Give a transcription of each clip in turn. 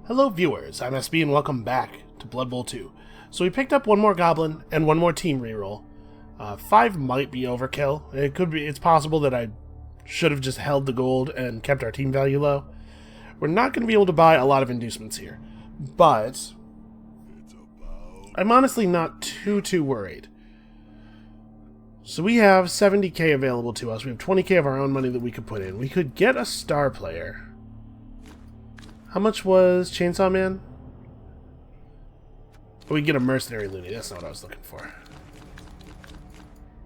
Hello viewers, I'm SB and welcome back to Blood Bowl 2. So we picked up one more goblin and one more team reroll. 5 might be overkill. It's possible that I should have just held the gold and kept our team value low. We're not going to be able to buy a lot of inducements here, but I'm honestly not too worried. So we have 70k available to us. We have 20k of our own money that we could put in. We could get a star player. How much was Chainsaw Man? Oh, we get a mercenary loony. That's not what I was looking for.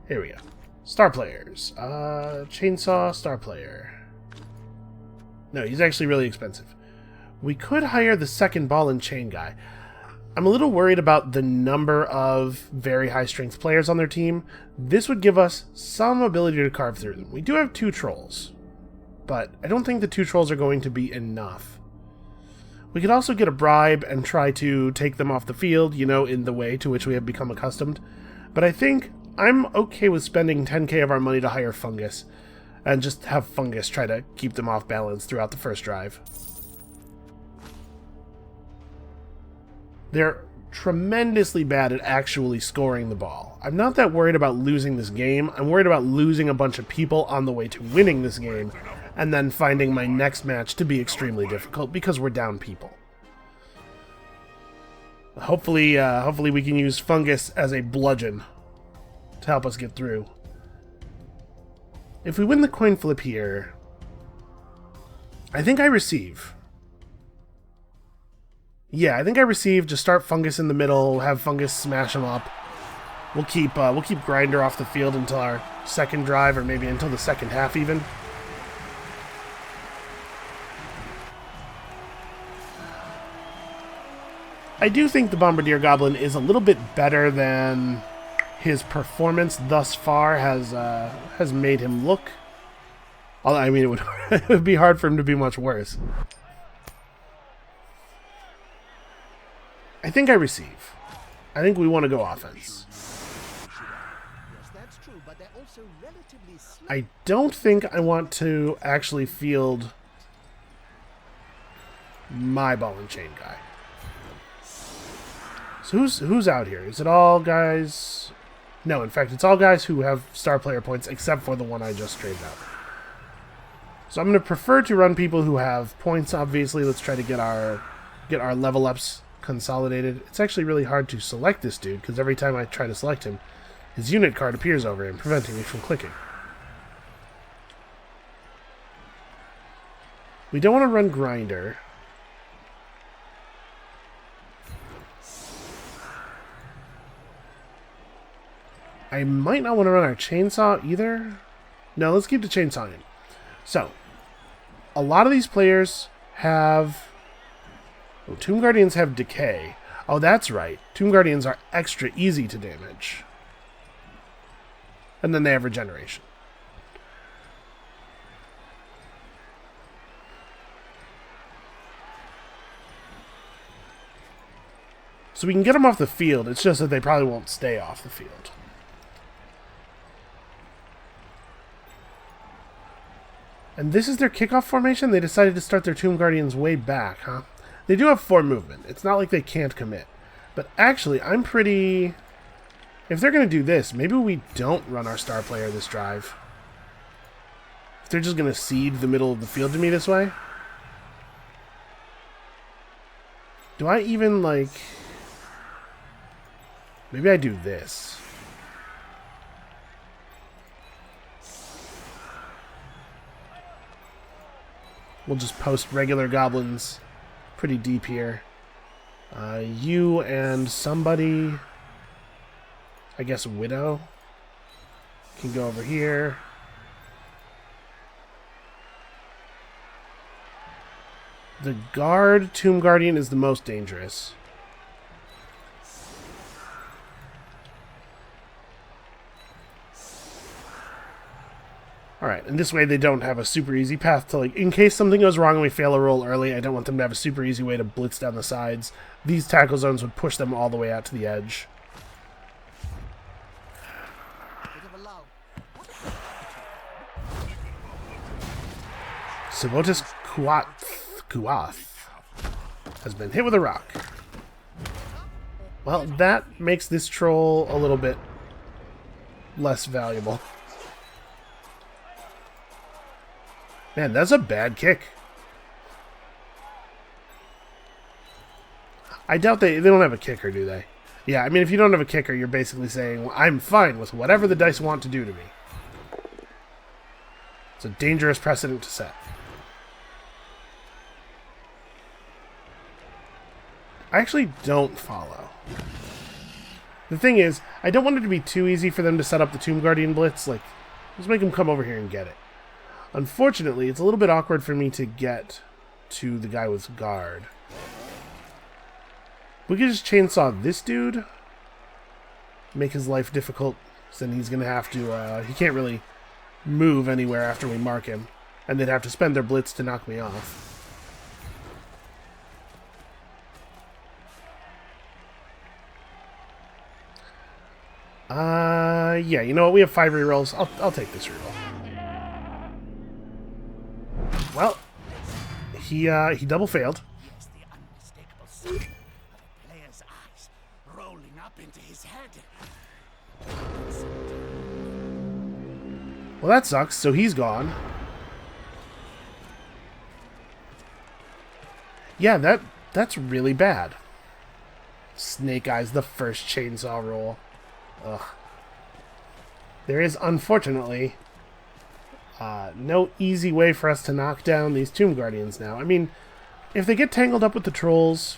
Here we go. Star players. Chainsaw star player. No, he's actually really expensive. We could hire the second ball and chain guy. I'm a little worried about the number of very high strength players on their team. This would give us some ability to carve through them. We do have 2 trolls, but I don't think the 2 trolls are going to be enough. We could also get a bribe and try to take them off the field, you know, in the way to which we have become accustomed. But I think I'm okay with spending 10k of our money to hire Fungus, and just have Fungus try to keep them off balance throughout the first drive. They're tremendously bad at actually scoring the ball. I'm not that worried about losing this game. I'm worried about losing a bunch of people on the way to winning this game, and then finding my next match to be extremely difficult because we're down people. Hopefully we can use Fungus as a bludgeon to help us get through. If we win the coin flip here, I think I receive. Yeah, I think I receive. Just start Fungus in the middle, have Fungus smash him up. We'll keep Grinder off the field until our second drive, or maybe until the second half even. I do think the Bombardier Goblin is a little bit better than his performance thus far has made him look. I mean, it would be hard for him to be much worse. I think I receive. I think we want to go offense. I don't think I want to actually field my ball and chain guy. So who's out here? Is it all guys? No, in fact, it's all guys who have star player points, except for the one I just traded out. So I'm going to prefer to run people who have points, obviously. Let's try to get our level ups consolidated. It's actually really hard to select this dude, because every time I try to select him, his unit card appears over him, preventing me from clicking. We don't want to run Grinder. I might not want to run our Chainsaw either. No, let's keep the Chainsaw in. So, a lot of these players have... Oh, Tomb Guardians have Decay. Oh, that's right. Tomb Guardians are extra easy to damage. And then they have Regeneration. So we can get them off the field. It's just that they probably won't stay off the field. And this is their kickoff formation? They decided to start their Tomb Guardians way back, huh? They do have 4 movement. It's not like they can't commit. But actually, I'm pretty... If they're going to do this, maybe we don't run our star player this drive. If they're just going to seed the middle of the field to me this way. Do I even, like... Maybe I do this. We'll just post regular goblins pretty deep here. You and somebody, I guess Widow, can go over here. The Guard Tomb Guardian is the most dangerous. Alright, and this way they don't have a super easy path to, like, in case something goes wrong and we fail a roll early, I don't want them to have a super easy way to blitz down the sides. These tackle zones would push them all the way out to the edge. Sabotis Kuath. has been hit with a rock. Well, that makes this troll a little bit less valuable. Man, that's a bad kick. I doubt they don't have a kicker, do they? Yeah, I mean, if you don't have a kicker, you're basically saying, well, I'm fine with whatever the dice want to do to me. It's a dangerous precedent to set. I actually don't follow. The thing is, I don't want it to be too easy for them to set up the Tomb Guardian Blitz. Like, just make them come over here and get it. Unfortunately, it's a little bit awkward for me to get to the guy with guard. We could just chainsaw this dude. Make his life difficult. So then he's going to have to... he can't really move anywhere after we mark him. And they'd have to spend their blitz to knock me off. Yeah, you know what? We have 5 rerolls. I'll take this reroll. Well, he double failed. Yes, the unmistakable sight of the player's eyes rolling up into his head. Well, that sucks. So he's gone. Yeah, that's really bad. Snake Eyes, the first chainsaw roll. Ugh. There is, unfortunately, no easy way for us to knock down these Tomb Guardians now. I mean, if they get tangled up with the trolls,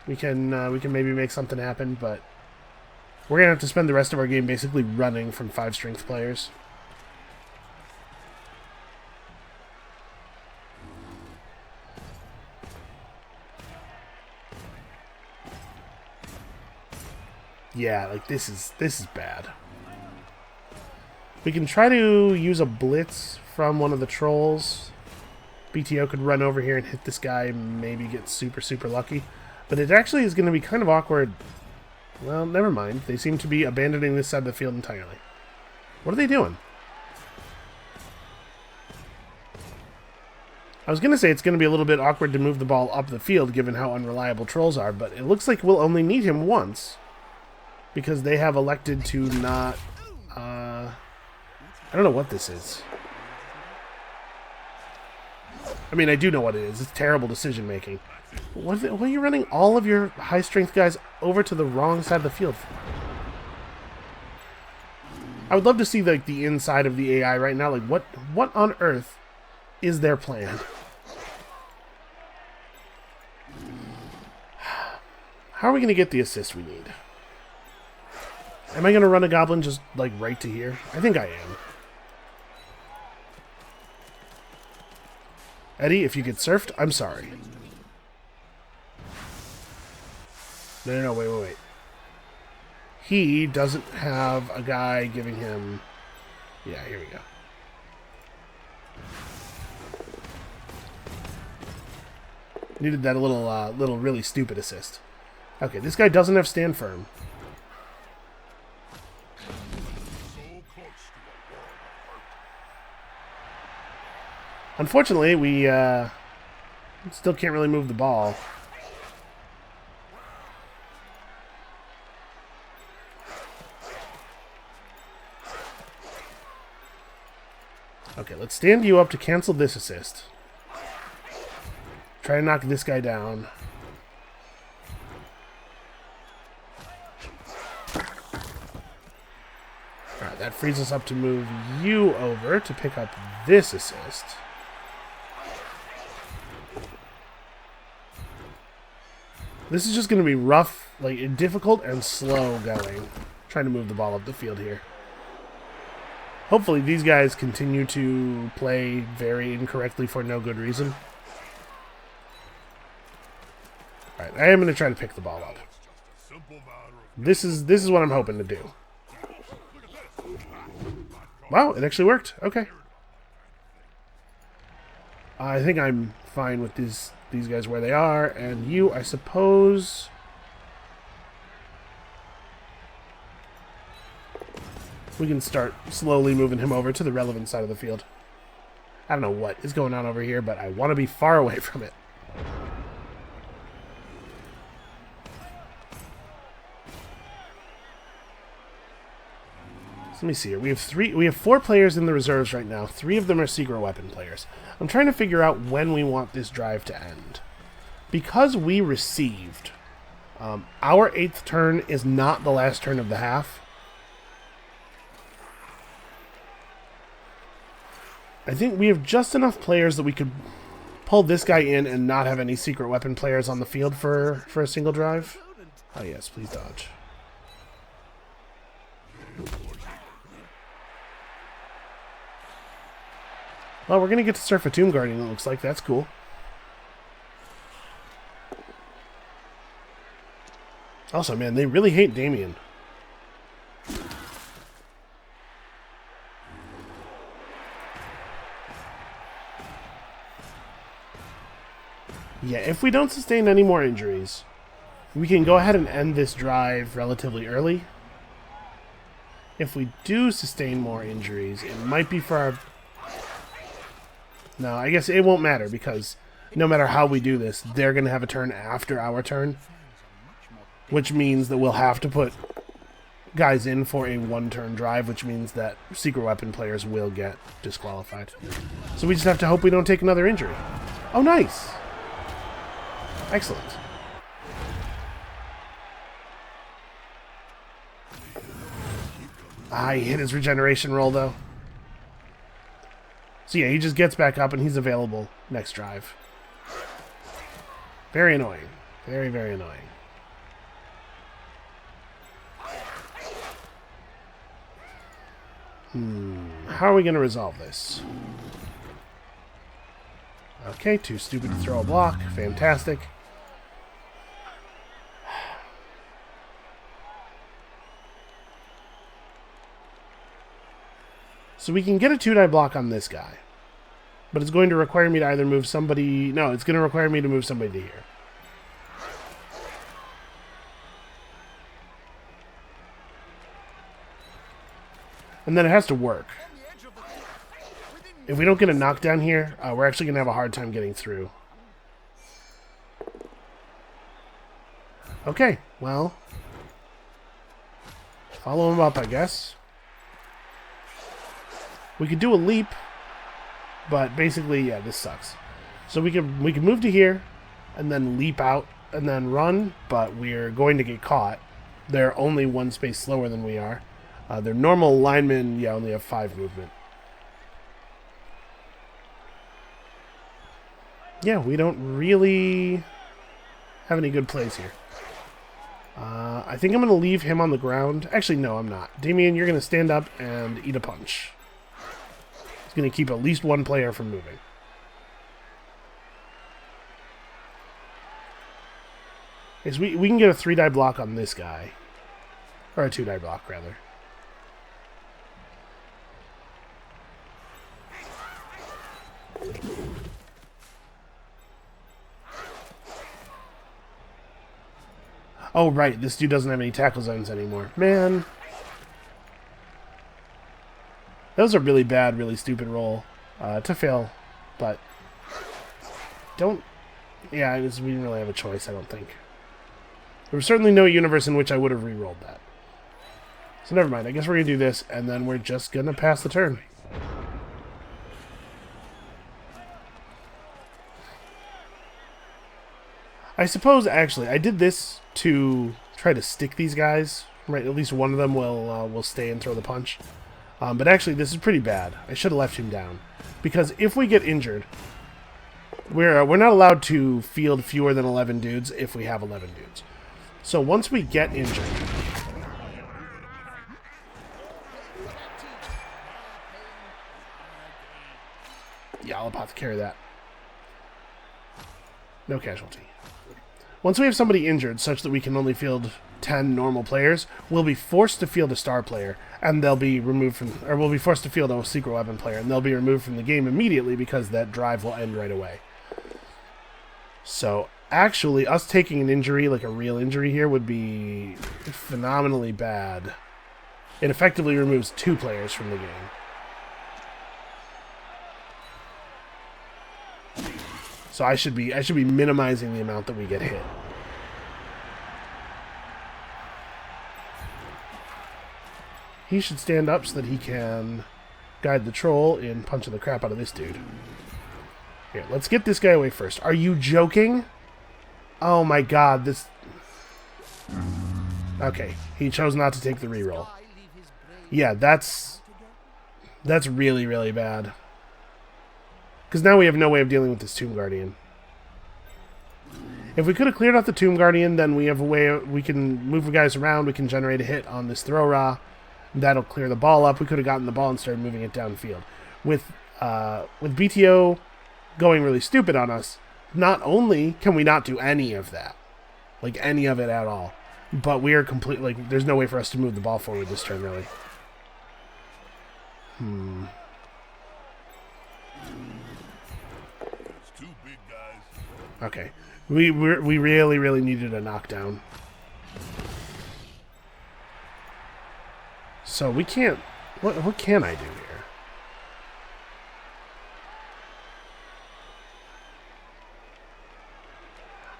we can maybe make something happen, but we're going to have to spend the rest of our game basically running from 5 strength players. Yeah, like this is bad. We can try to use a blitz from one of the trolls. BTO could run over here and hit this guy and maybe get super, super lucky. But it actually is going to be kind of awkward. Well, never mind. They seem to be abandoning this side of the field entirely. What are they doing? I was going to say it's going to be a little bit awkward to move the ball up the field given how unreliable trolls are, but it looks like we'll only need him once. Because they have elected to not... I don't know what this is. I mean, I do know what it is. It's terrible decision-making. What are you running all of your high-strength guys over to the wrong side of the field for? I would love to see like the inside of the AI right now. Like, what on earth is their plan? How are we going to get the assist we need? Am I going to run a goblin just, like, right to here? I think I am. Eddie, if you get surfed, I'm sorry. No, wait. He doesn't have a guy giving him... Yeah, here we go. Needed that little really stupid assist. Okay, this guy doesn't have stand firm. Unfortunately, we still can't really move the ball. Okay, let's stand you up to cancel this assist. Try to knock this guy down. Alright, that frees us up to move you over to pick up this assist. This is just going to be rough, like difficult and slow going. Trying to move the ball up the field here. Hopefully these guys continue to play very incorrectly for no good reason. Alright, I am going to try to pick the ball up. This is what I'm hoping to do. Wow, it actually worked. Okay. I think I'm fine with these guys where they are, and you, I suppose... we can start slowly moving him over to the relevant side of the field. I don't know what is going on over here, but I want to be far away from it. Let me see here. We have 4 players in the reserves right now. 3 of them are secret weapon players. I'm trying to figure out when we want this drive to end. Because we received, our 8th turn is not the last turn of the half. I think we have just enough players that we could pull this guy in and not have any secret weapon players on the field for a single drive. Oh yes, please dodge. Well, we're going to get to surf a Tomb Guardian, it looks like. That's cool. Also, man, they really hate Damien. Yeah, if we don't sustain any more injuries, we can go ahead and end this drive relatively early. If we do sustain more injuries, it might be for our... No, I guess it won't matter, because no matter how we do this, they're going to have a turn after our turn. Which means that we'll have to put guys in for a 1-turn drive, which means that secret weapon players will get disqualified. So we just have to hope we don't take another injury. Oh, nice! Excellent. Ah, he hit his regeneration roll, though. So yeah, he just gets back up and he's available next drive. Very annoying. Very, very annoying. How are we going to resolve this? Okay, too stupid to throw a block. Fantastic. So we can get a 2-die block on this guy. But it's going to require me to either move somebody... No, it's going to require me to move somebody to here. And then it has to work. If we don't get a knockdown here, we're actually going to have a hard time getting through. Okay, well... Follow him up, I guess. We could do a leap, but basically, yeah, this sucks. So we can move to here, and then leap out, and then run, but we're going to get caught. They're only 1 space slower than we are. Their normal linemen, yeah, only have 5 movement. Yeah, we don't really have any good plays here. I think I'm going to leave him on the ground. Actually, no, I'm not. Damien, you're going to stand up and eat a punch. He's going to keep at least 1 player from moving. Is we can get a 3-die block on this guy. Or a 2-die block, rather. Oh, right. This dude doesn't have any tackle zones anymore. Man. That was a really bad, really stupid roll to fail. But don't... Yeah, we didn't really have a choice, I don't think. There was certainly no universe in which I would have re-rolled that. So never mind. I guess we're going to do this, and then we're just going to pass the turn. I suppose, actually, I did this to try to stick these guys. Right, at least one of them will stay and throw the punch. But actually, this is pretty bad. I should have left him down. Because if we get injured, we're not allowed to field fewer than 11 dudes if we have 11 dudes. So once we get injured... Yeah, I'll have to carry that. No casualty. Once we have somebody injured such that we can only field 10 normal players, we'll be forced to field a star player, and they'll be removed from... Or we'll be forced to field a secret weapon player, and they'll be removed from the game immediately because that drive will end right away. So, actually, us taking an injury, like a real injury here, would be phenomenally bad. It effectively removes 2 players from the game. So I should be minimizing the amount that we get hit. he should stand up so that he can guide the troll in punching the crap out of this dude. Here, let's get this guy away first. Are you joking? Oh my god, this... Okay, he chose not to take the reroll. Yeah, that's really, really bad. Because now we have no way of dealing with this Tomb Guardian. If we could have cleared out the Tomb Guardian, then we have a way... We can move the guys around, we can generate a hit on this Throw Ra. That'll clear the ball up. We could have gotten the ball and started moving it downfield. With BTO going really stupid on us, not only can we not do any of that, like any of it at all, but we are completely... Like, there's no way for us to move the ball forward this turn, really. It's too big, guys. Okay. We really, really needed a knockdown. So we can't... What can I do here?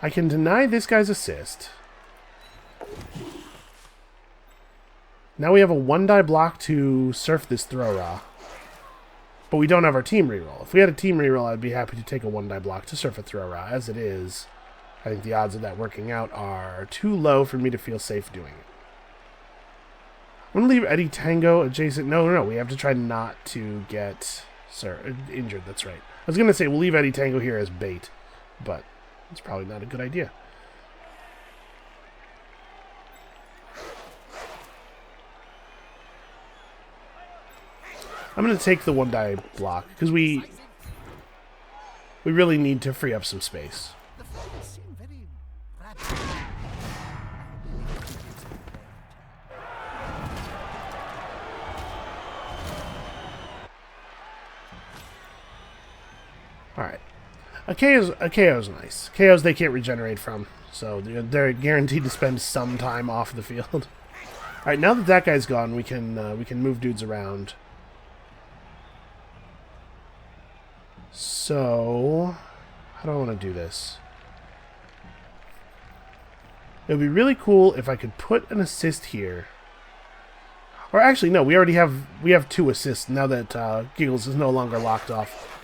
I can deny this guy's assist. Now we have a 1-die block to surf this Throw Ra. But we don't have our team reroll. If we had a team reroll, I'd be happy to take a 1-die block to surf a Throw Ra. As it is, I think the odds of that working out are too low for me to feel safe doing it. I'm going to leave Eddie Tango adjacent. No, we have to try not to get injured. That's right. I was going to say we'll leave Eddie Tango here as bait, but it's probably not a good idea. I'm going to take the 1-die block, because we really need to free up some space. The flies seem very rapid. Alright. A KO's nice. KO's they can't regenerate from, so they're guaranteed to spend some time off the field. Alright, now that that guy's gone, we can move dudes around. So, how do I want to do this? It would be really cool if I could put an assist here. Or actually, no, we have 2 assists now that Giggles is no longer locked off.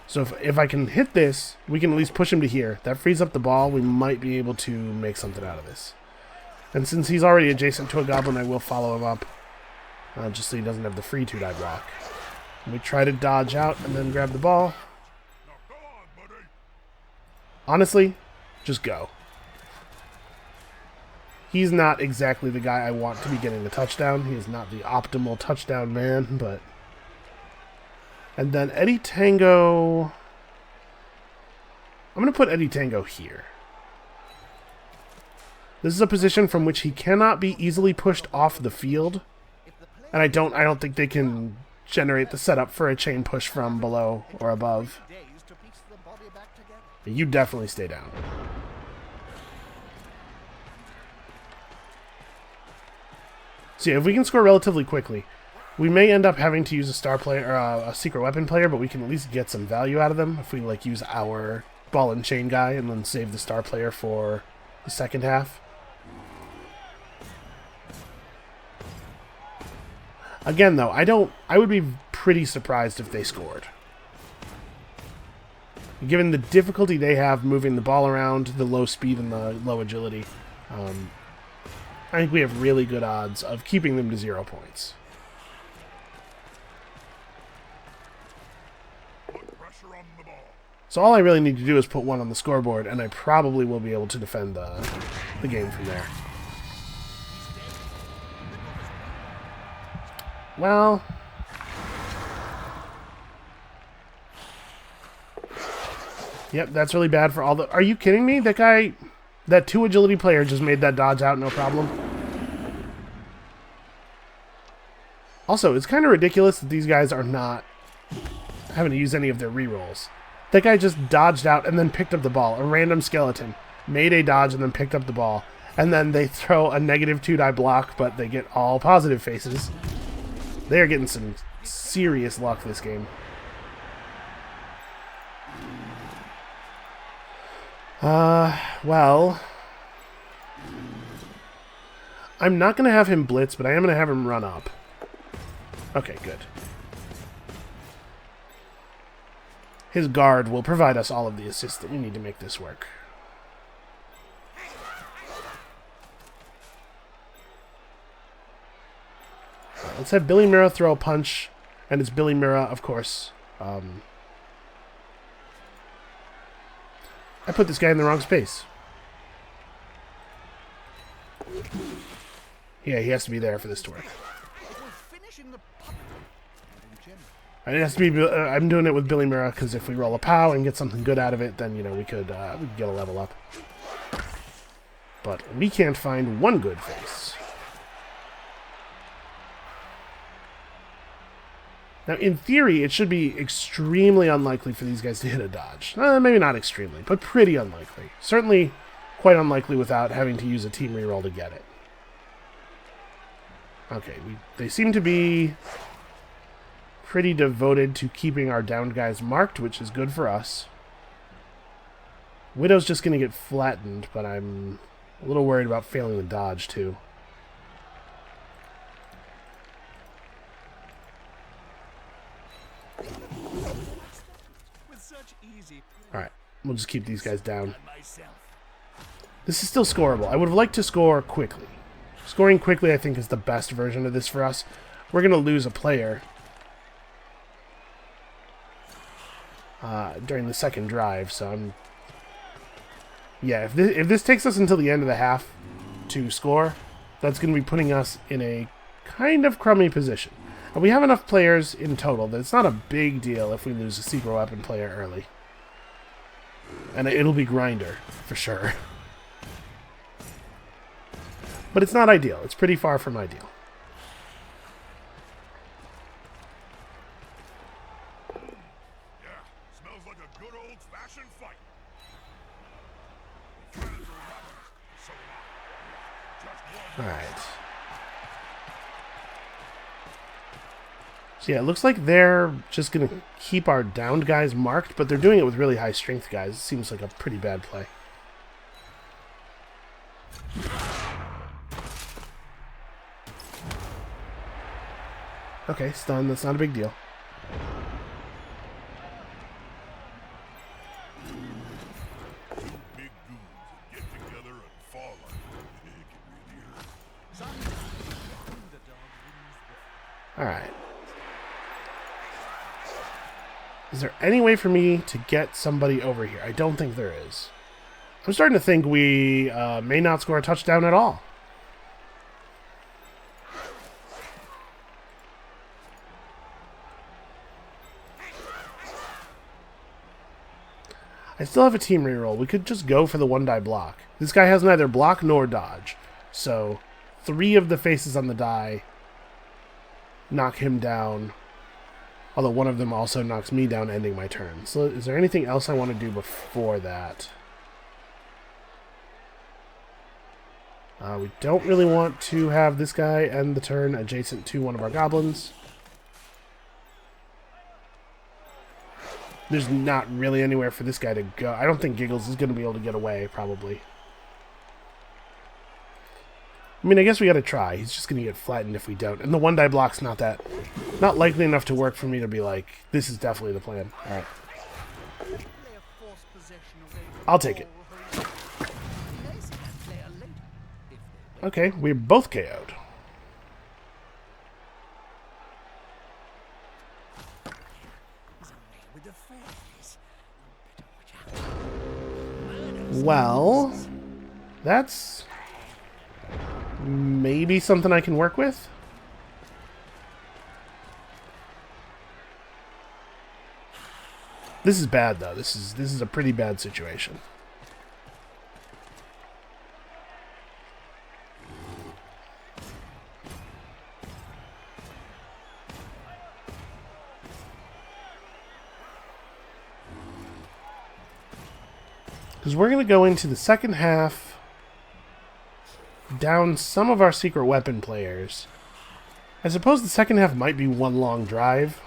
So if I can hit this, we can at least push him to here. That frees up the ball. We might be able to make something out of this. And since he's already adjacent to a goblin, I will follow him up. Just so he doesn't have the free 2-die block. And we try to dodge out and then grab the ball. Honestly, just go. He's not exactly the guy I want to be getting the touchdown. He is not the optimal touchdown man, but... And then Eddie Tango... I'm going to put Eddie Tango here. This is a position from which he cannot be easily pushed off the field. And I don't think they can generate the setup for a chain push from below or above. You definitely stay down. So yeah, if we can score relatively quickly, we may end up having to use a star player or a secret weapon player, but we can at least get some value out of them if we like use our ball and chain guy and then save the star player for the second half. Again, though, I would be pretty surprised if they scored. Given the difficulty they have moving the ball around, the low speed and the low agility, I think we have really good odds of keeping them to 0 points. So all I really need to do is put 1 on the scoreboard, and I probably will be able to defend the game from there. Well... Yep, that's really bad for all the... Are you kidding me? That guy... That 2 agility player just made that dodge out, no problem. Also, it's kind of ridiculous that these guys are not having to use any of their rerolls. That guy just dodged out and then picked up the ball. A random skeleton made a dodge and then picked up the ball. And then they throw a negative 2-die block, but they get all positive faces. They are getting some serious luck this game. Well... I'm not going to have him blitz, but I am going to have him run up. Okay, good. His guard will provide us all of the assist that we need to make this work. Right, let's have Billy Mira throw a punch, and it's Billy Mira, of course. I put this guy in the wrong space. Yeah, he has to be there for this to work. It has to be. I'm doing it with Billy Mira because if we roll a POW and get something good out of it, then we could get a level up. But we can't find one good face. Now, in theory, it should be extremely unlikely for these guys to hit a dodge. Maybe not extremely, but pretty unlikely. Certainly quite unlikely without having to use a team reroll to get it. Okay, they seem to be pretty devoted to keeping our downed guys marked, which is good for us. Widow's just going to get flattened, but I'm a little worried about failing the dodge, too. Alright, we'll just keep these guys down. This is still scoreable. I would have liked to score quickly. Scoring quickly, I think, is the best version of this for us. We're going to lose a player during the second drive, so I'm... Yeah, if this takes us until the end of the half to score, that's going to be putting us in a kind of crummy position. And we have enough players in total that it's not a big deal if we lose a secret weapon player early. And it'll be Grinder, for sure. But it's not ideal. It's pretty far from ideal. Yeah, smells like a good old-fashioned fight. Alright. So yeah, it looks like they're just going to keep our downed guys marked, but they're doing it with really high strength guys. It seems like a pretty bad play. Okay, stun. That's not a big deal. Big goons get together and fall like a big Alright. Is there any way for me to get somebody over here? I don't think there is. I'm starting to think we may not score a touchdown at all. I still have a team reroll. We could just go for the one-die block. This guy has neither block nor dodge. So 3 of the faces on the die knock him down. Although one of them also knocks me down, ending my turn. So is there anything else I want to do before that? We don't really want to have this guy end the turn adjacent to one of our goblins. There's not really anywhere for this guy to go. I don't think Giggles is going to be able to get away, probably. I mean, I guess we gotta try. He's just gonna get flattened if we don't. And the one-die block's not likely enough to work for me to be like, this is definitely the plan. Alright. I'll take it. Okay, we're both KO'd. Well, that's maybe something I can work with. This is bad, though. This is a pretty bad situation. Because we're going to go into the second half down some of our secret weapon players. I suppose the second half might be one long drive.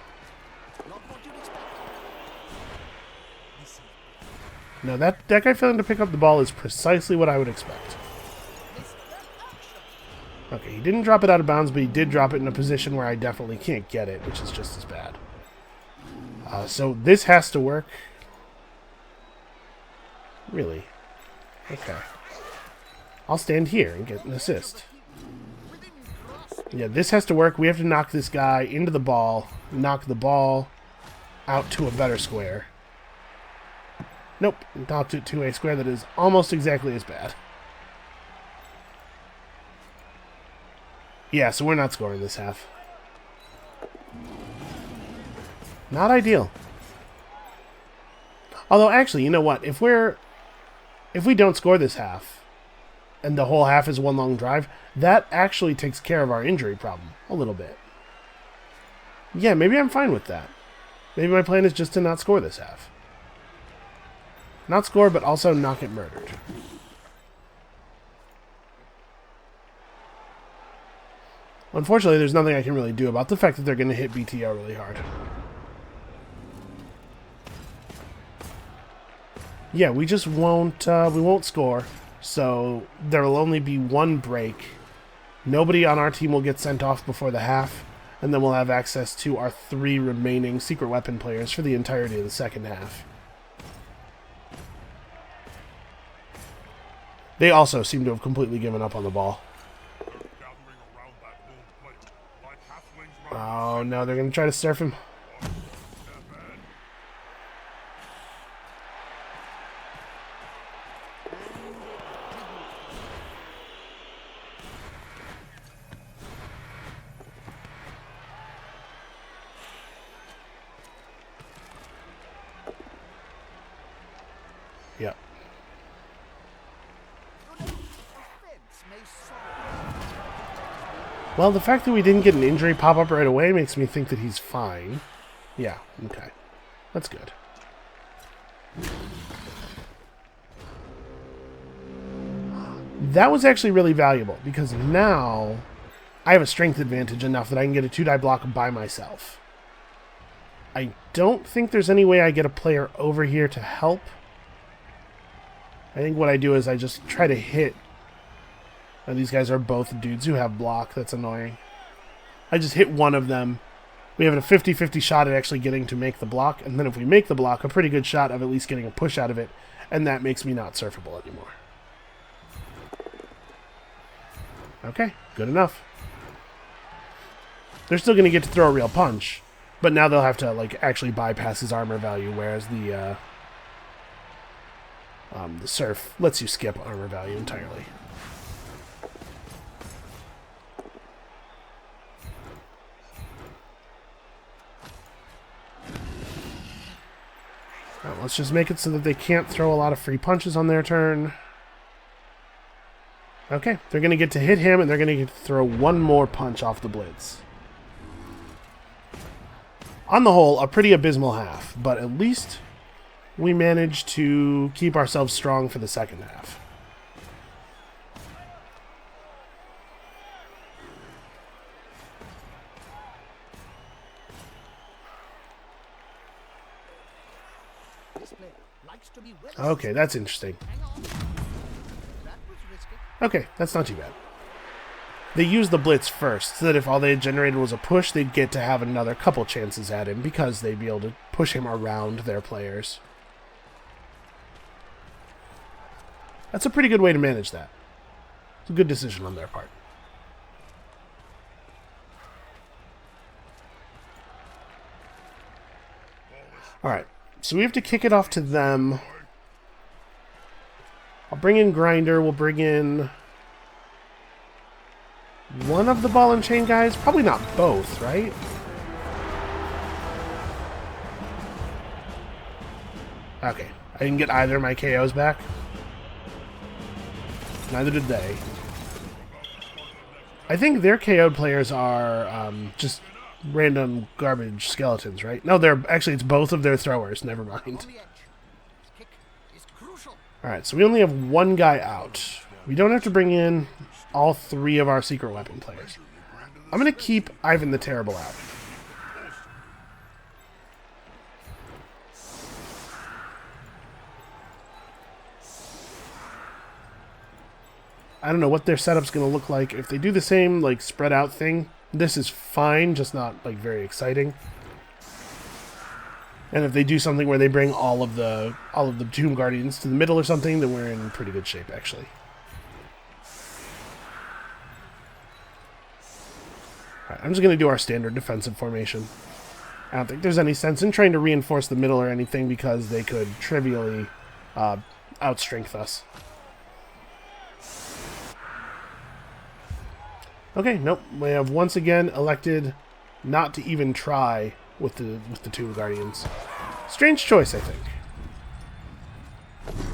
No, that guy failing to pick up the ball is precisely what I would expect. Okay, he didn't drop it out of bounds, but he did drop it in a position where I definitely can't get it, which is just as bad. So this has to work. Really? Okay. I'll stand here and get an assist. Yeah, this has to work. We have to knock this guy into the ball, knock the ball out to a better square. Nope, knocked it to a square that is almost exactly as bad. Yeah, so we're not scoring this half. Not ideal. Although, actually, you know what? If we don't score this half, and the whole half is one long drive, that actually takes care of our injury problem a little bit. Yeah, maybe I'm fine with that. Maybe my plan is just to not score this half. Not score, but also not get murdered. Unfortunately, there's nothing I can really do about the fact that they're going to hit BTO really hard. Yeah, we just won't score, so there will only be one break. Nobody on our team will get sent off before the half, and then we'll have access to our 3 remaining secret weapon players for the entirety of the second half. They also seem to have completely given up on the ball. Oh no, they're going to try to surf him. Yep. Well, the fact that we didn't get an injury pop up right away makes me think that he's fine. Yeah, okay. That's good. That was actually really valuable, because now I have a strength advantage enough that I can get a 2-die block by myself. I don't think there's any way I get a player over here to help. I think what I do is I just try to hit. And these guys are both dudes who have block. That's annoying. I just hit one of them. We have a 50-50 shot at actually getting to make the block. And then if we make the block, a pretty good shot of at least getting a push out of it. And that makes me not surfable anymore. Okay, good enough. They're still going to get to throw a real punch. But now they'll have to like actually bypass his armor value, whereas the surf lets you skip armor value entirely. Right, let's just make it so that they can't throw a lot of free punches on their turn. Okay, they're going to get to hit him, and they're going to get to throw one more punch off the blitz. On the whole, a pretty abysmal half, but at least we managed to keep ourselves strong for the second half. Okay, that's interesting. Okay, that's not too bad. They used the blitz first, so that if all they had generated was a push, they'd get to have another couple chances at him, because they'd be able to push him around their players. That's a pretty good way to manage that. It's a good decision on their part. Alright, so we have to kick it off to them. I'll bring in Grinder, we'll bring in one of the ball and chain guys. Probably not both, right? Okay, I didn't get either of my KOs back. Neither did they. I think their KO'd players are just random garbage skeletons, right? No, they're actually, it's both of their throwers. Never mind. Alright, so we only have one guy out. We don't have to bring in all 3 of our secret weapon players. I'm going to keep Ivan the Terrible out. I don't know what their setup's going to look like. If they do the same, like, spread out thing, this is fine, just not, like, very exciting. And if they do something where they bring all of the Tomb Guardians to the middle or something, then we're in pretty good shape, actually. Alright, I'm just going to do our standard defensive formation. I don't think there's any sense in trying to reinforce the middle or anything because they could trivially outstrength us. Okay, nope. We have once again elected not to even try with the Tomb Guardians. Strange choice, I think.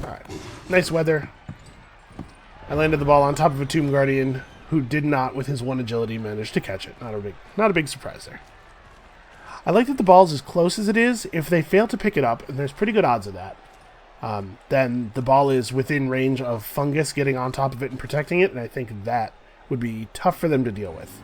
Alright. Nice weather. I landed the ball on top of a Tomb Guardian who did not, with his 1 agility, manage to catch it. Not a big surprise there. I like that the ball's as close as it is. If they fail to pick it up, and there's pretty good odds of that, then the ball is within range of fungus getting on top of it and protecting it, and I think that would be tough for them to deal with.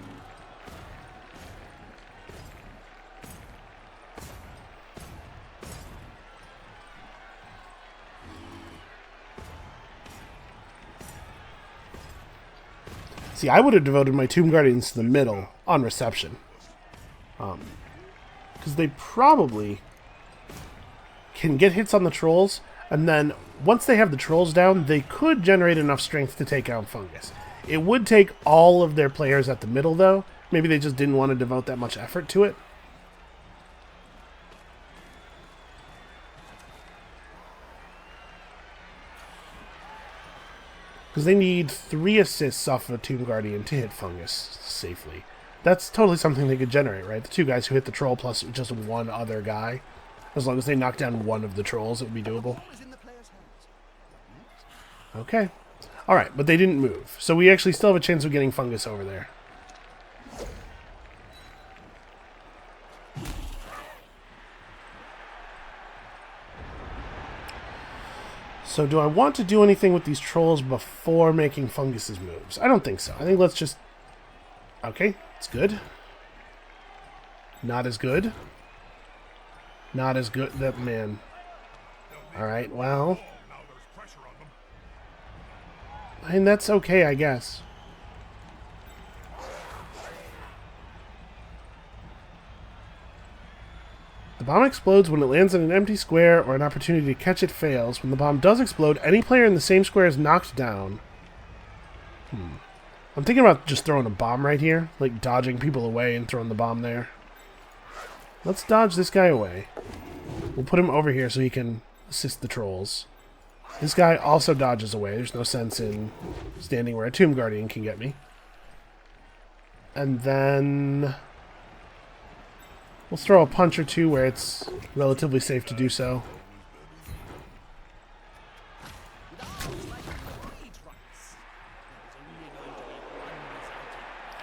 See, I would have devoted my Tomb Guardians to the middle on reception. Because they probably can get hits on the trolls, and then once they have the trolls down, they could generate enough strength to take out fungus. It would take all of their players at the middle, though. Maybe they just didn't want to devote that much effort to it. Because they need 3 assists off of a Tomb Guardian to hit fungus safely. That's totally something they could generate, right? The 2 guys who hit the troll plus just 1 other guy. As long as they knock down 1 of the trolls, it would be doable. Okay. Alright, but they didn't move. So we actually still have a chance of getting fungus over there. So do I want to do anything with these trolls before making Fungus's moves? I don't think so. I think let's just... Okay, it's good. Not as good. Not as good. That man. Alright, well... I mean, that's okay, I guess. The bomb explodes when it lands in an empty square or an opportunity to catch it fails. When the bomb does explode, any player in the same square is knocked down. I'm thinking about just throwing a bomb right here. Like dodging people away and throwing the bomb there. Let's dodge this guy away. We'll put him over here so he can assist the trolls. This guy also dodges away. There's no sense in standing where a Tomb Guardian can get me. And then... we'll throw a punch or 2 where it's relatively safe to do so.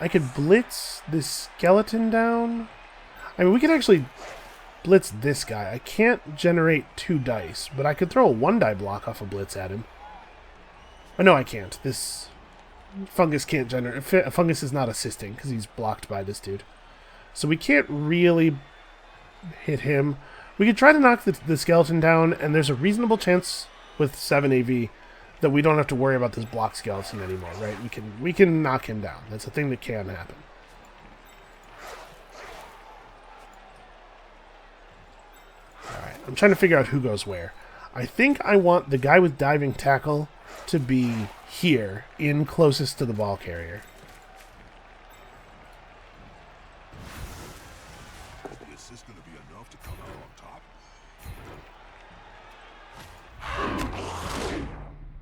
I could blitz this skeleton down. I mean, we could actually blitz this guy. I can't generate 2 dice, but I could throw a 1-die block off a blitz at him. Oh, no, I can't. This fungus can't generate... Fungus is not assisting because he's blocked by this dude. So we can't really hit him. We could try to knock the skeleton down, and there's a reasonable chance with 7 AV that we don't have to worry about this block skeleton anymore, right? We can knock him down. That's a thing that can happen. Alright, I'm trying to figure out who goes where. I think I want the guy with diving tackle to be here, in closest to the ball carrier. Is this going to be enough to come out on top?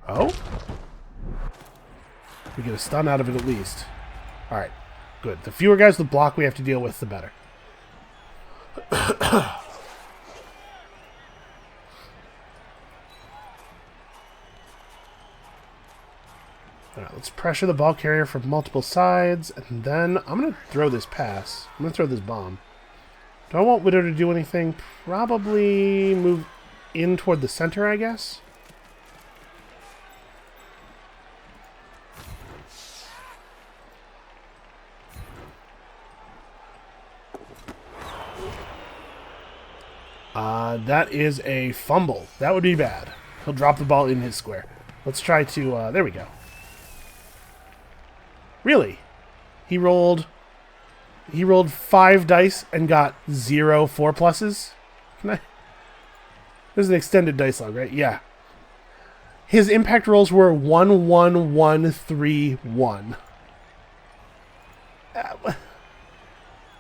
Oh? We get a stun out of it at least. Alright, good. The fewer guys with block we have to deal with, the better. Alright, let's pressure the ball carrier from multiple sides, and then I'm going to throw this pass. I'm going to throw this bomb. Do I want Widow to do anything? Probably move in toward the center, I guess. That is a fumble. That would be bad. He'll drop the ball in his square. Let's try to... there we go. Really? He rolled 5 dice and got 0 4+s? Can I? There's an extended dice log, right? Yeah. His impact rolls were 1 1 1 3 1.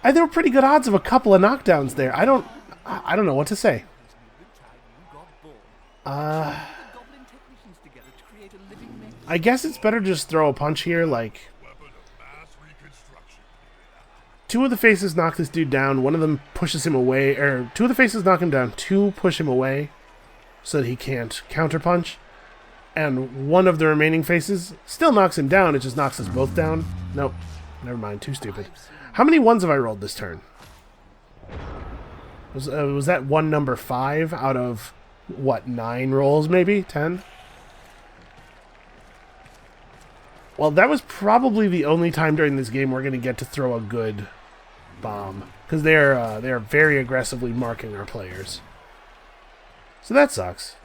There were pretty good odds of a couple of knockdowns there. I don't know what to say. I guess it's better to just throw a punch here, like... 2 of the faces knock this dude down, 1 of them pushes him away, or 2 of the faces knock him down, 2 push him away so that he can't counterpunch, and 1 of the remaining faces still knocks him down, it just knocks us both down. Nope, never mind, too stupid. How many 1s have I rolled this turn? Was that 1 number 5 out of, what, 9 rolls maybe? 10? Well, that was probably the only time during this game we're going to get to throw a good bomb. Because they're very aggressively marking our players. So that sucks.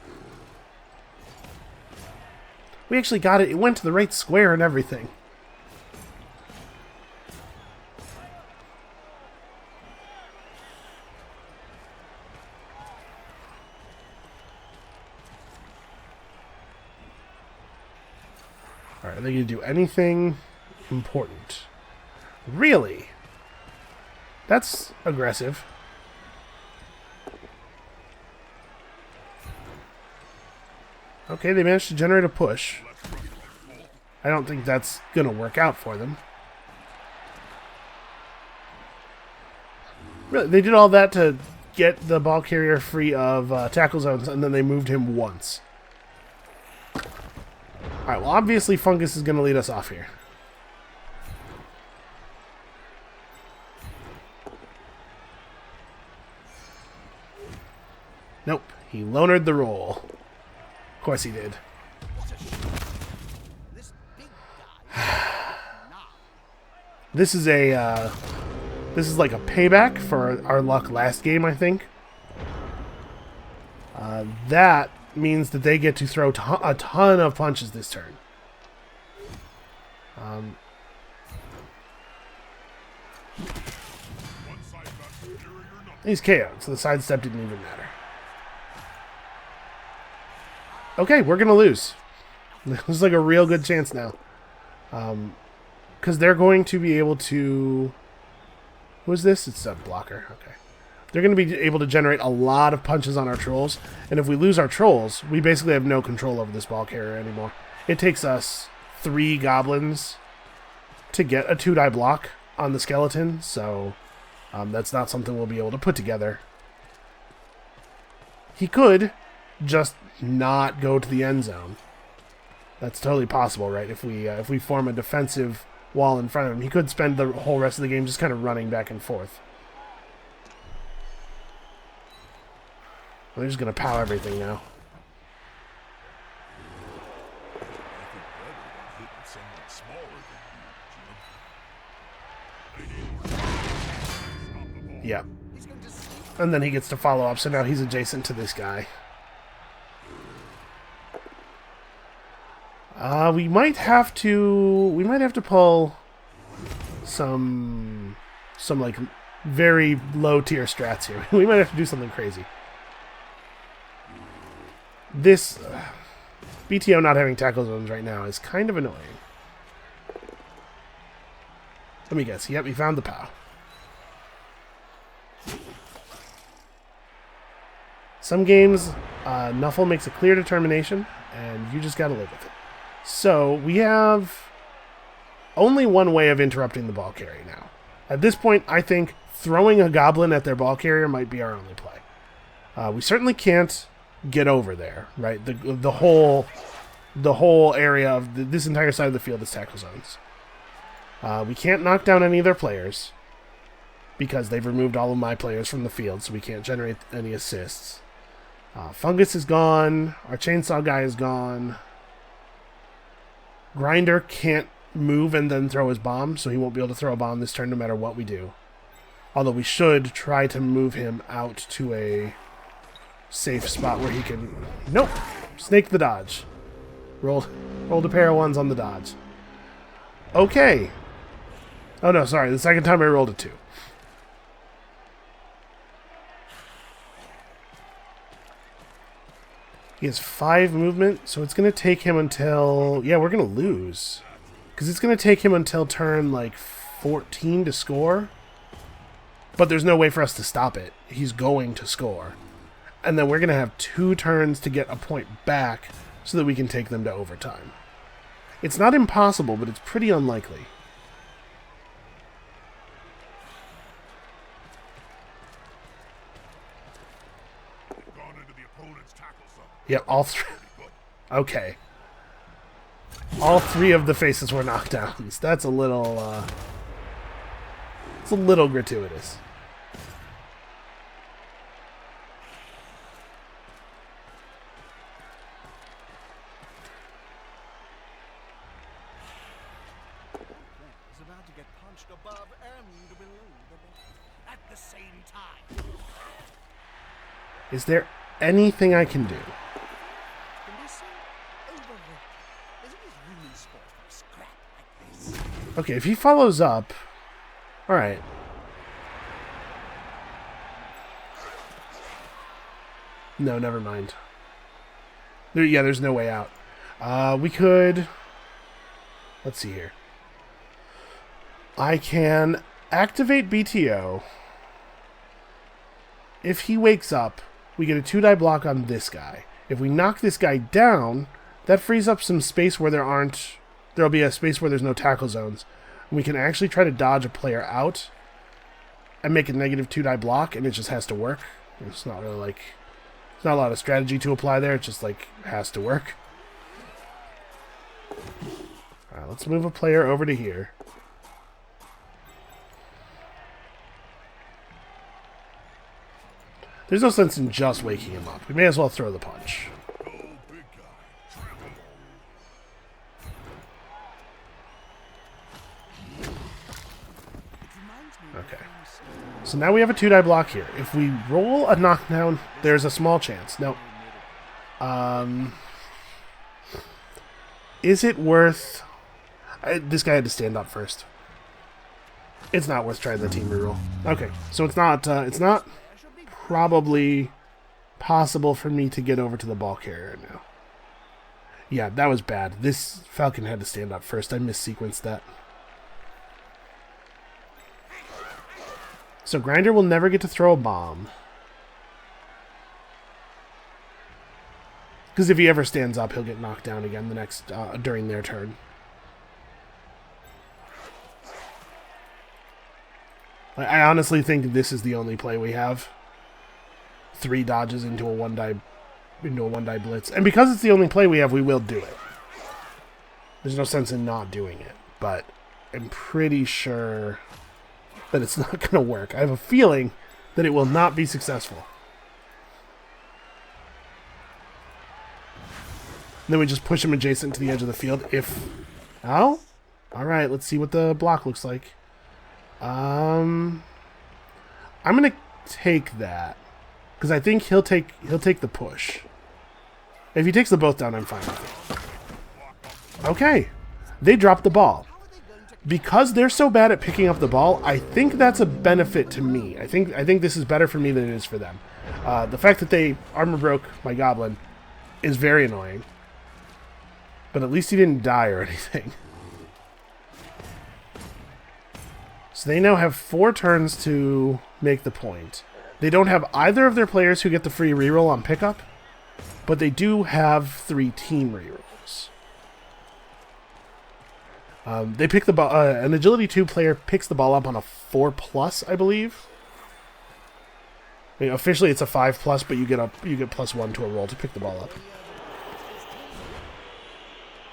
We actually got it. It went to the right square and everything. Alright, are they going to do anything important? Really? That's aggressive. Okay, they managed to generate a push. I don't think that's going to work out for them. Really, they did all that to get the ball carrier free of tackle zones, and then they moved him once. Alright, well, obviously Fungus is going to lead us off here. Nope, he lonered the roll. Of course he did. This is like a payback for our luck last game, I think. That means that they get to throw a ton of punches this turn. He's KO'd, so the sidestep didn't even matter. Okay, we're going to lose. This is like a real good chance now. Because they're going to be able to... Who is this? It's a blocker. Okay. They're going to be able to generate a lot of punches on our trolls. And if we lose our trolls, we basically have no control over this ball carrier anymore. It takes us 3 goblins to get a 2-die block on the skeleton. So that's not something we'll be able to put together. He could just not go to the end zone. That's totally possible, right? If we form a defensive wall in front of him, he could spend the whole rest of the game just kind of running back and forth. They're just going to pow everything now. Yeah. And then he gets to follow up, so now he's adjacent to this guy. We might have to pull some like very low tier strats here. We might have to do something crazy. This BTO not having tackle zones right now is kind of annoying. Let me guess. Yep, he found the POW. Some games, Nuffle makes a clear determination, and you just gotta live with it. So, we have only one way of interrupting the ball carrier now. At this point, I think throwing a goblin at their ball carrier might be our only play. We certainly can't get over there, right? The whole area of this entire side of the field is tackle zones. We can't knock down any of their players because they've removed all of my players from the field, so we can't generate any assists. Fungus is gone. Our chainsaw guy is gone. Grinder can't move and then throw his bomb, so he won't be able to throw a bomb this turn no matter what we do. Although we should try to move him out to a safe spot where he can... Nope! Snake the dodge. Rolled a pair of 1s on the dodge. Okay. Oh, no, sorry. The second time I rolled a 2. He has 5 movement, so it's going to take him until... Yeah, we're going to lose. Because it's going to take him until turn, like, 14 to score. But there's no way for us to stop it. He's going to score. And then we're going to have 2 turns to get a point back so that we can take them to overtime. It's not impossible, but it's pretty unlikely. Gone into the opponent's tackle zone. Yeah, all 3... Okay. All 3 of the faces were knockdowns. That's a little, it's a little gratuitous. He's about to get punched above and below the belt at the same time. Is there anything I can do? Can they say overworked? Isn't it human sport for scrap like this? Okay, if he follows up... Alright. No, never mind. There's no way out. We could... Let's see here. I can activate BTO. If he wakes up, we get a 2-die block on this guy. If we knock this guy down, that frees up some space where there'll be a space where there's no tackle zones. And we can actually try to dodge a player out and make a negative 2-die block, and it just has to work. It's not really like... There's not a lot of strategy to apply there. It just, like, has to work. Alright, let's move a player over to here. There's no sense in just waking him up. We may as well throw the punch. Oh, big guy. Trample. Okay. So now we have a 2-die block here. If we roll a knockdown, there's a small chance. No. Is it worth... this guy had to stand up first. It's not worth trying the team reroll. Okay, so it's not probably possible for me to get over to the ball carrier now. Yeah, that was bad. This Falcon had to stand up first. I missequenced that. So Grinder will never get to throw a bomb. Because if he ever stands up, he'll get knocked down again the next during their turn. I honestly think this is the only play we have. 3 dodges into a 1-die blitz. And because it's the only play we have, we will do it. There's no sense in not doing it. But I'm pretty sure that it's not going to work. I have a feeling that it will not be successful. And then we just push him adjacent to the edge of the field. Oh? Alright, let's see what the block looks like. I'm going to take that. Because I think he'll take the push. If he takes the both down, I'm fine with it. Okay. They dropped the ball. Because they're so bad at picking up the ball, I think that's a benefit to me. I think this is better for me than it is for them. The fact that they armor broke my goblin is very annoying. But at least he didn't die or anything. So they now have 4 turns to make the point. They don't have either of their players who get the free reroll on pickup, but they do have 3 team rerolls. They pick the ball. An agility 2 player picks the ball up on a 4+, I believe. I mean, officially it's a 5+, but you get +1 to a roll to pick the ball up.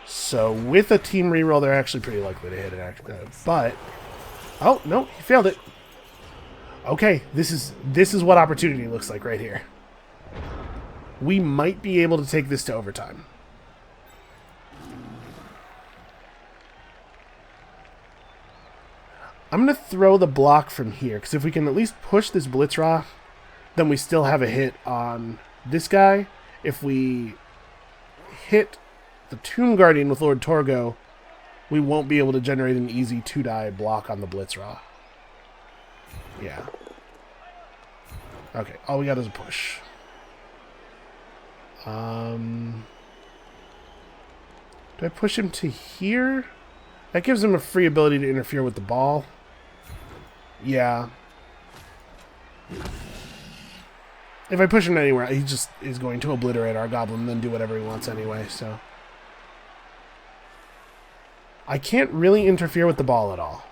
So with a team reroll, they're actually pretty likely to hit it. But oh no, he failed it. Okay, this is what opportunity looks like right here. We might be able to take this to overtime. I'm going to throw the block from here, because if we can at least push this Blitzra, then we still have a hit on this guy. If we hit the Tomb Guardian with Lord Torgo, we won't be able to generate an easy 2-die block on the Blitzraw. Yeah. Okay, all we got is a push. Do I push him to here? That gives him a free ability to interfere with the ball. Yeah. If I push him anywhere, he just is going to obliterate our goblin and then do whatever he wants anyway, so. I can't really interfere with the ball at all.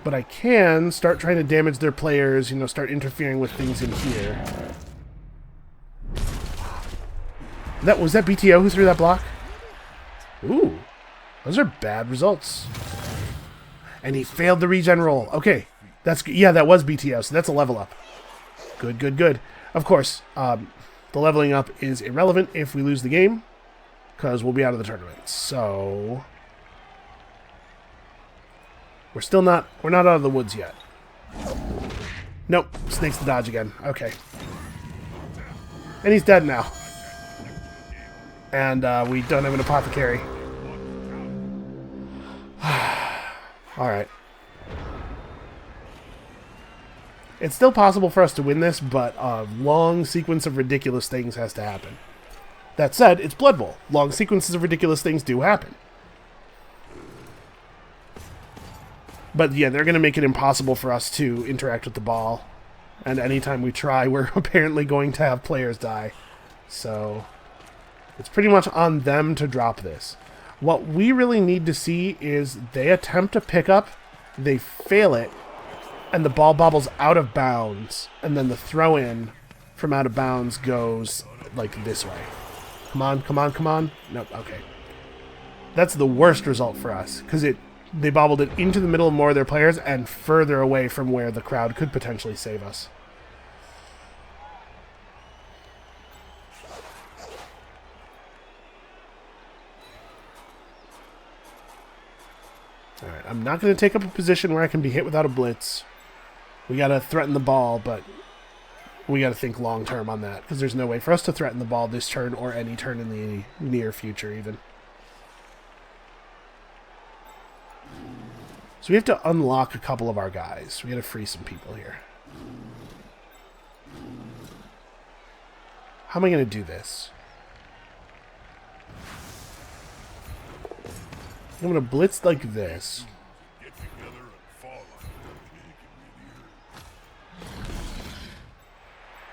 But I can start trying to damage their players, you know, start interfering with things in here. Was that BTO who threw that block? Ooh. Those are bad results. And he failed the regen roll. Okay. Yeah, that was BTO, so that's a level up. Good, good, good. Of course, the leveling up is irrelevant if we lose the game, because we'll be out of the tournament. So we're not out of the woods yet. Nope, snakes the dodge again. Okay. And he's dead now. And we don't have an apothecary. Alright. It's still possible for us to win this, but a long sequence of ridiculous things has to happen. That said, it's Blood Bowl. Long sequences of ridiculous things do happen. But yeah, they're going to make it impossible for us to interact with the ball. And anytime we try, we're apparently going to have players die. So it's pretty much on them to drop this. What we really need to see is they attempt a pickup, they fail it, and the ball bobbles out of bounds, and then the throw-in from out of bounds goes like this way. Come on, come on, come on. Nope, okay. That's the worst result for us, because they bobbled it into the middle of more of their players and further away from where the crowd could potentially save us. Alright, I'm not going to take up a position where I can be hit without a blitz. We got to threaten the ball, but we got to think long term on that, because there's no way for us to threaten the ball this turn or any turn in the near future even. So we have to unlock a couple of our guys. We got to free some people here. How am I going to do this? I'm going to blitz like this.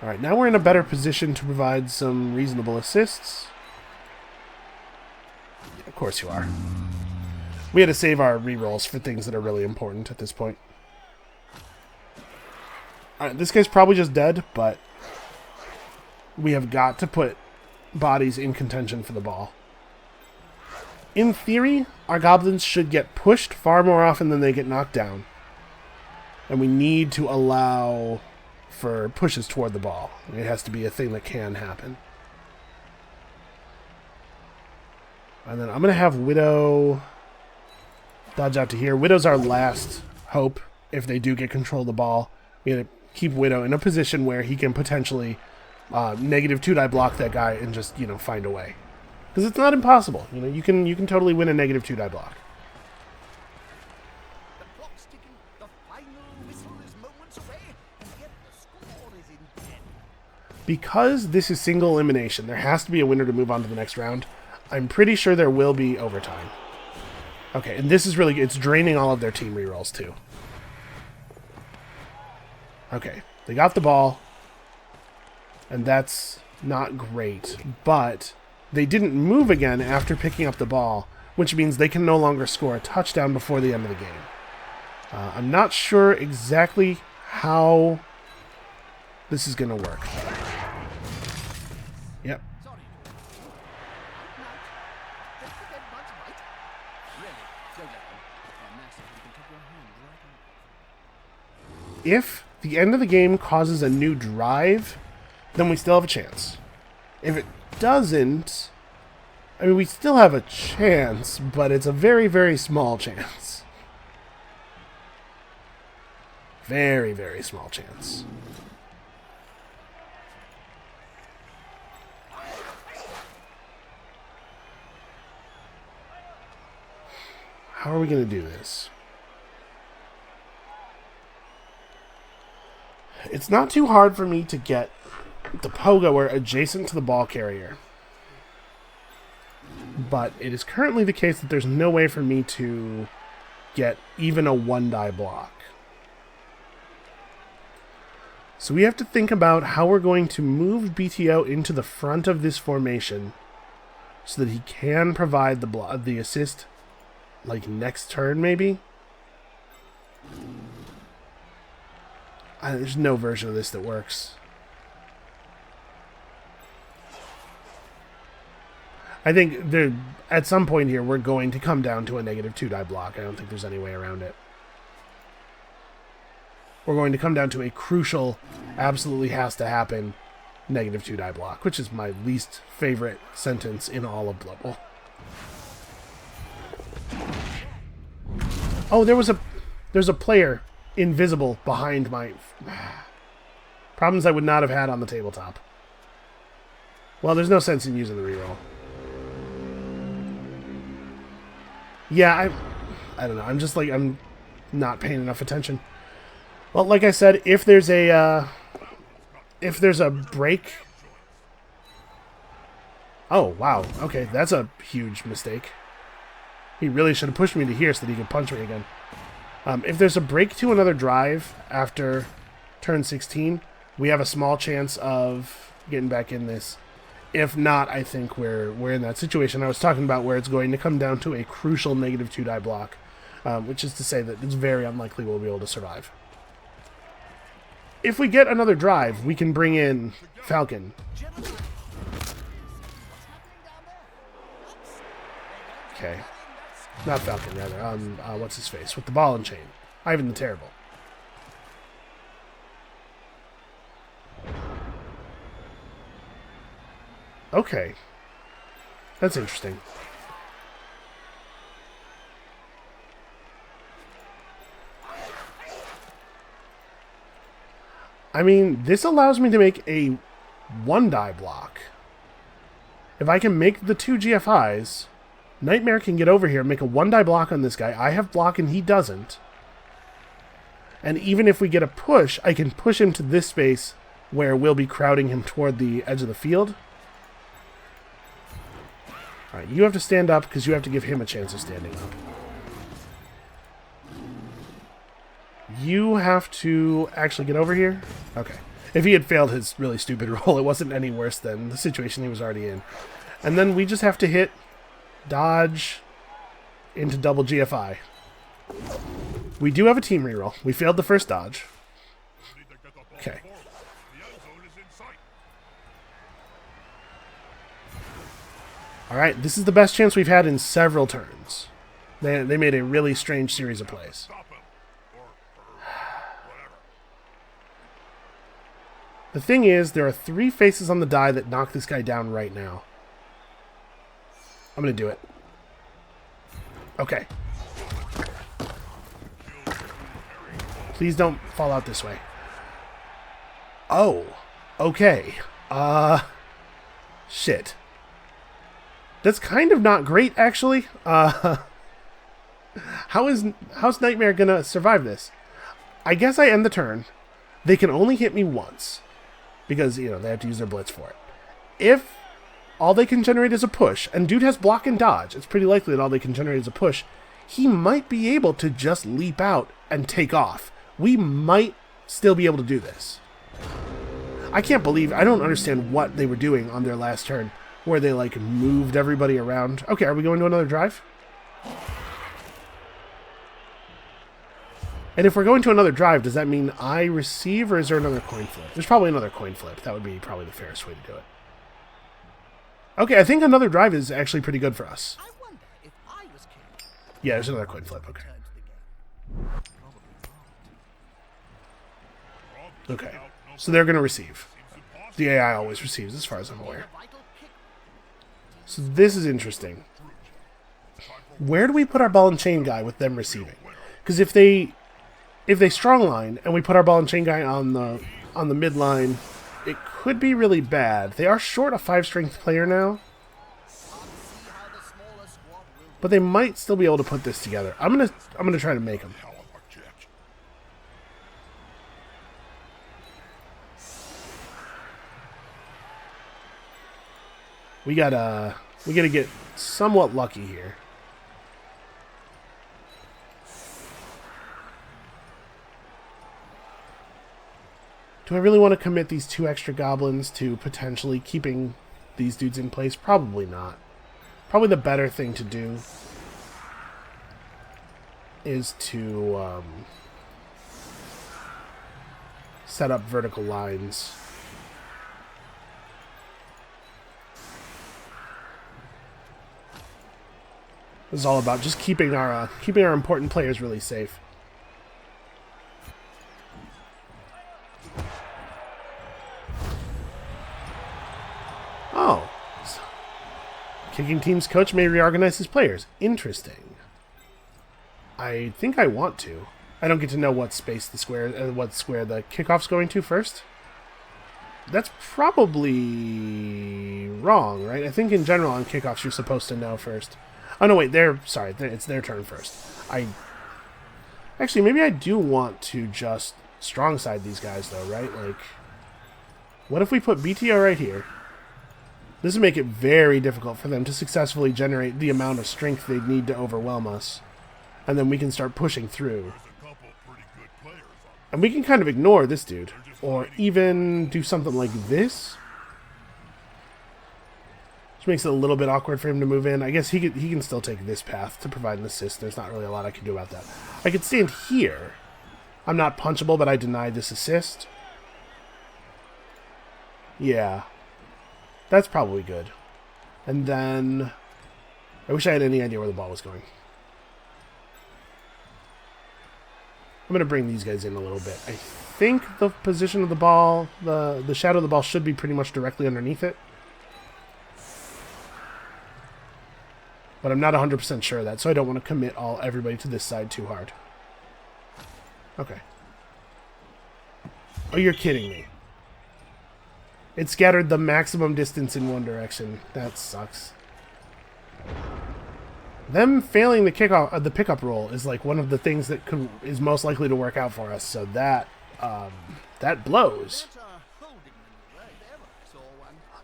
Alright, now we're in a better position to provide some reasonable assists. Yeah, of course you are. We had to save our rerolls for things that are really important at this point. Alright, this guy's probably just dead, but we have got to put bodies in contention for the ball. In theory, our goblins should get pushed far more often than they get knocked down. And we need to allow for pushes toward the ball. It has to be a thing that can happen. And then I'm going to have Widow dodge out to here. Widow's our last hope if they do get control of the ball. We're going to keep Widow in a position where he can potentially negative 2-die block that guy and just, you know, find a way. Because it's not impossible. You know, you can totally win a negative 2-die block. The clock's ticking, the final whistle is moments away, and yet the score is in 10. Because this is single elimination, there has to be a winner to move on to the next round. I'm pretty sure there will be overtime. Okay, and this is really good. It's draining all of their team rerolls too. Okay, they got the ball, and that's not great, but they didn't move again after picking up the ball, which means they can no longer score a touchdown before the end of the game. I'm not sure exactly how this is going to work. Yep. Sorry, Don't forget Bud's right. Really, don't let them. They're massive and can take your hand right off. If the end of the game causes a new drive, then we still have a chance. If it doesn't, I mean, we still have a chance, but it's a very, very small chance. Very, very small chance. How are we going to do this? It's not too hard for me to get the Pogoer adjacent to the ball carrier. But it is currently the case that there's no way for me to get even a 1-die block. So we have to think about how we're going to move BTO into the front of this formation so that he can provide the assist, like, next turn, maybe? There's no version of this that works. I think at some point here, we're going to come down to a negative 2-die block. I don't think there's any way around it. We're going to come down to a crucial, absolutely has to happen, negative 2-die block, which is my least favorite sentence in all of Blood Bowl. Oh, there's a player invisible behind my problems I would not have had on the tabletop. Well, there's no sense in using the reroll. Yeah, I don't know. I'm not paying enough attention. Well, like I said, if there's a break. Oh, wow. Okay, that's a huge mistake. He really should have pushed me to here so that he could punch me again. If there's a break to another drive after turn 16, we have a small chance of getting back in this. If not, I think we're in that situation I was talking about where it's going to come down to a crucial negative 2-die block, which is to say that it's very unlikely we'll be able to survive. If we get another drive, we can bring in Falcon. Okay. Not Falcon, rather. What's his face? With the ball and chain. Ivan the Terrible. Okay. That's interesting. I mean, this allows me to make a 1-die block. If I can make the 2 GFIs, Nightmare can get over here and make a 1-die block on this guy. I have block and he doesn't. And even if we get a push, I can push him to this space where we'll be crowding him toward the edge of the field. Alright, you have to stand up because you have to give him a chance of standing up. You have to actually get over here. Okay. If he had failed his really stupid roll, it wasn't any worse than the situation he was already in. And then we just have to hit dodge into double GFI. We do have a team reroll. We failed the first dodge. Okay. Alright, this is the best chance we've had in several turns. They made a really strange series of plays. The thing is, there are 3 faces on the die that knock this guy down right now. I'm going to do it. Okay. Please don't fall out this way. Oh. Okay. Shit. That's kind of not great, actually. How's Nightmare gonna survive this? I guess I end the turn. They can only hit me once. Because, you know, they have to use their blitz for it. If all they can generate is a push, and dude has block and dodge, it's pretty likely that all they can generate is a push, he might be able to just leap out and take off. We might still be able to do this. I can't believe, I don't understand what they were doing on their last turn, where they, like, moved everybody around. Okay, are we going to another drive? And if we're going to another drive, does that mean I receive, or is there another coin flip? There's probably another coin flip. That would be probably the fairest way to do it. Okay, I think another drive is actually pretty good for us. I wonder if I was king. Yeah, there's another coin flip. Okay. Okay. So they're going to receive. The AI always receives, as far as I'm aware. So this is interesting. Where do we put our ball and chain guy with them receiving? Because if they strong line and we put our ball and chain guy on the midline, it could be really bad. They are short a 5 strength player now. but they might still be able to put this together. I'm gonna try to make them. Hell of a catch. We gotta get somewhat lucky here. Do I really want to commit these 2 extra goblins to potentially keeping these dudes in place? Probably not. Probably the better thing to do is to set up vertical lines. This is all about just keeping our important players really safe. Oh. Kicking team's coach may reorganize his players. Interesting. I think I want to. I don't get to know what space the square, what square the kickoff's going to first. That's probably wrong, right? I think in general on kickoffs you're supposed to know first. Oh no, wait. It's their turn first. Actually, maybe I do want to just strong side these guys though, right? Like, what if we put BTO right here? This would make it very difficult for them to successfully generate the amount of strength they'd need to overwhelm us. And then we can start pushing through. And we can kind of ignore this dude. Or even do something like this. Which makes it a little bit awkward for him to move in. I guess he can still take this path to provide an assist. There's not really a lot I can do about that. I could stand here. I'm not punchable, but I deny this assist. Yeah. That's probably good. And then... I wish I had any idea where the ball was going. I'm going to bring these guys in a little bit. I think the position of the ball, the shadow of the ball should be pretty much directly underneath it. But I'm not 100% sure of that, so I don't want to commit everybody to this side too hard. Okay. Oh, you're kidding me. It scattered the maximum distance in one direction. That sucks. Them failing the pickup roll is like one of the things that is most likely to work out for us. So that blows.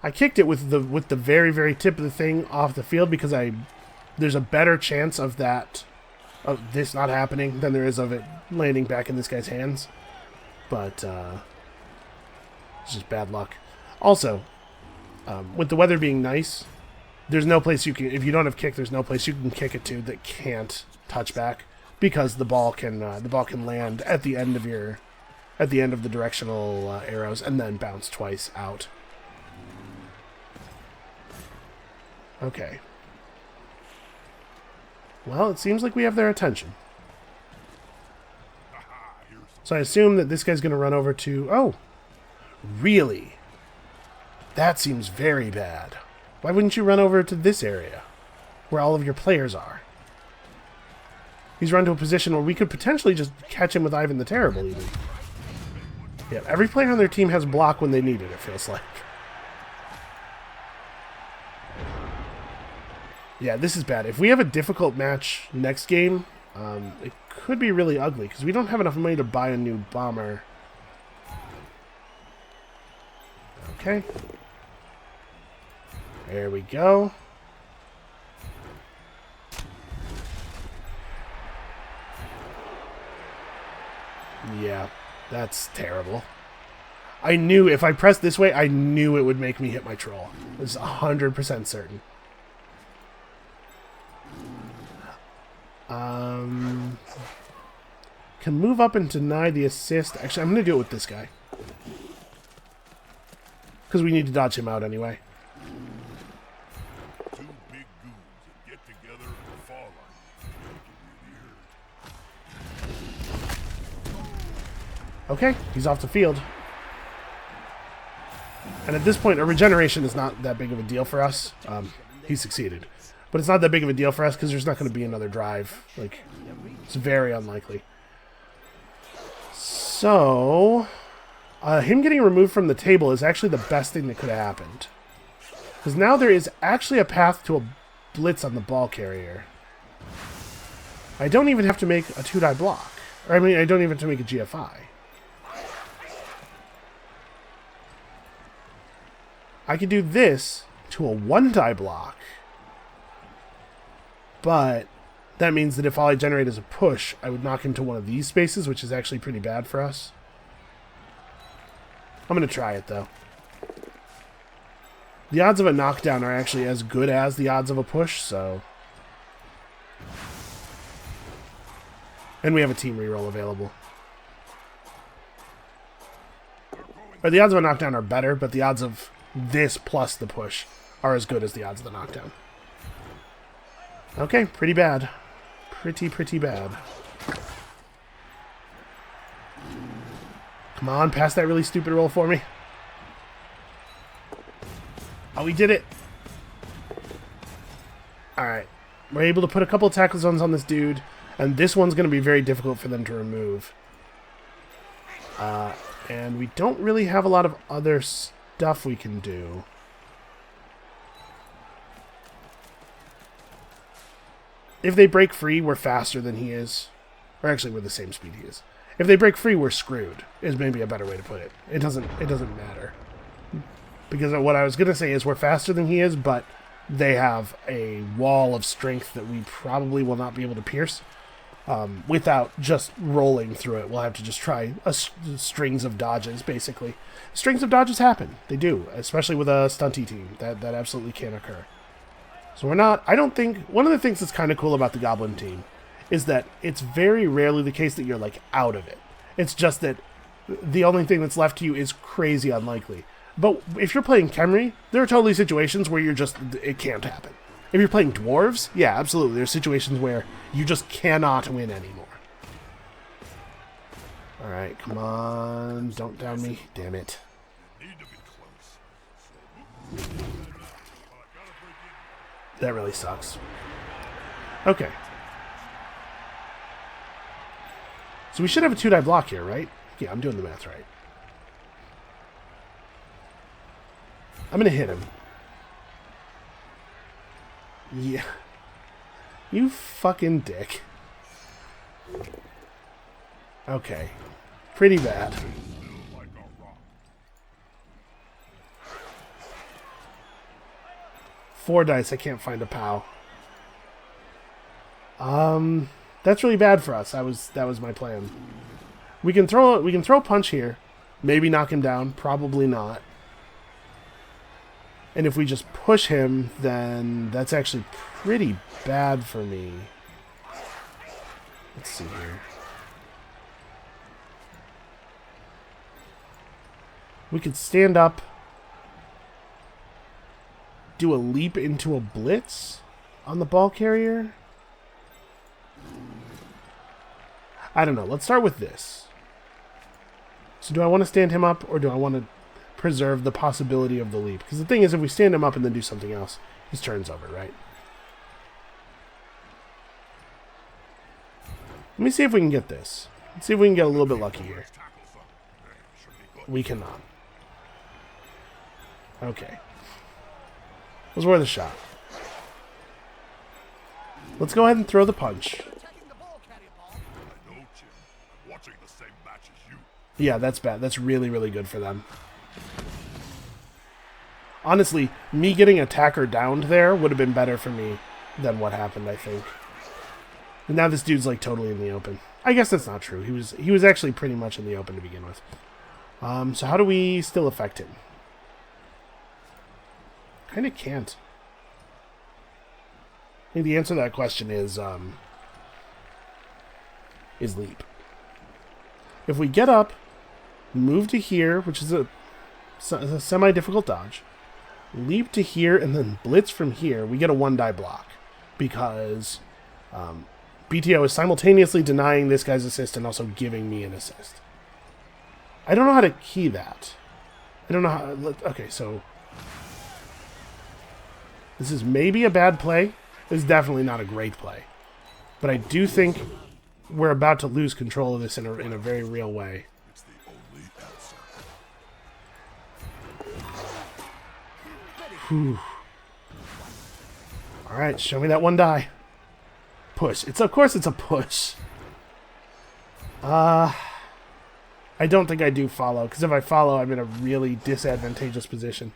I kicked it with the very, very tip of the thing off the field because there's a better chance of this not happening than there is of it landing back in this guy's hands. But it's just bad luck. Also, with the weather being nice, there's no place you can, if you don't have kick, there's no place you can kick it to that can't touch back because the ball can land at the end of the directional arrows and then bounce twice out. Okay. Well, it seems like we have their attention. So I assume that this guy's going to run over to... Oh! Really? That seems very bad. Why wouldn't you run over to this area? Where all of your players are. He's run to a position where we could potentially just catch him with Ivan the Terrible, even. Yeah, every player on their team has block when they need it, it feels like. Yeah, this is bad. If we have a difficult match next game, it could be really ugly, because we don't have enough money to buy a new bomber. Okay. There we go. Yeah, that's terrible. I knew if I pressed this way, I knew it would make me hit my troll. It was 100% certain. Can move up and deny the assist. Actually, I'm going to do it with this guy. Because we need to dodge him out anyway. Two big goons that get together and fall on you. Okay, he's off the field. And at this point, a regeneration is not that big of a deal for us. He succeeded. But it's not that big of a deal for us because there's not going to be another drive. Like, it's very unlikely. So, him getting removed from the table is actually the best thing that could have happened. Because now there is actually a path to a blitz on the ball carrier. I don't even have to make a 2-die block. Or, I mean, I don't even have to make a GFI. I could do this to a 1-die block. But that means that if all I generate is a push, I would knock into one of these spaces, which is actually pretty bad for us. I'm going to try it, though. The odds of a knockdown are actually as good as the odds of a push, so... And we have a team reroll available. Or the odds of a knockdown are better, but the odds of this plus the push are as good as the odds of the knockdown. Okay, pretty bad. Pretty bad. Come on, pass that really stupid roll for me. Oh, we did it. Alright. We're able to put a couple of tackle zones on this dude, and this one's going to be very difficult for them to remove. And we don't really have a lot of other stuff we can do. If they break free, we're faster than he is. Or actually, we're the same speed he is. If they break free, we're screwed, is maybe a better way to put it. It doesn't matter. Because what I was going to say is we're faster than he is, but they have a wall of strength that we probably will not be able to pierce without just rolling through it. We'll have to just try strings of dodges, basically. Strings of dodges happen. They do, especially with a stunty team. That absolutely can occur. So we're not... I don't think... One of the things that's kind of cool about the Goblin team is that it's very rarely the case that you're, like, out of it. It's just that the only thing that's left to you is crazy unlikely. But if you're playing Khemri, there are totally situations where you're just... It can't happen. If you're playing Dwarves, yeah, absolutely. There's situations where you just cannot win anymore. Alright, come on. Don't down me. Damn it. That really sucks. Okay. So we should have a 2-die block here, right? Yeah, I'm doing the math right. I'm going to hit him. Yeah. You fucking dick. Okay. Pretty bad. 4 dice, I can't find a POW. That's really bad for us. That was my plan. We can throw a punch here. Maybe knock him down. Probably not. And if we just push him, then that's actually pretty bad for me. Let's see here. We could stand up, do a leap into a blitz on the ball carrier. I don't know. Let's start with this. So do I want to stand him up, or do I want to preserve the possibility of the leap? Because the thing is, if we stand him up and then do something else, his turn's over, right? Let me see if we can get this. Let's see if we can get a little bit lucky here. We cannot. Okay. It was worth a shot. Let's go ahead and throw the punch. Yeah, that's bad. That's really, really good for them. Honestly, me getting attacker downed there would have been better for me than what happened, I think. And now this dude's like totally in the open. I guess that's not true. He was actually pretty much in the open to begin with. So how do we still affect him? Kind of can't. I think the answer to that question is leap. If we get up, move to here, which is a semi-difficult dodge, leap to here, and then blitz from here, we get a 1-die block. Because BTO is simultaneously denying this guy's assist and also giving me an assist. I don't know how to key that. I don't know how... Okay, so... This is maybe a bad play. This is definitely not a great play. But I do think we're about to lose control of this in a very real way. Whew. Alright, show me that 1 die. push. Of course it's a push. I don't think I do follow, because if I follow, I'm in a really disadvantageous position.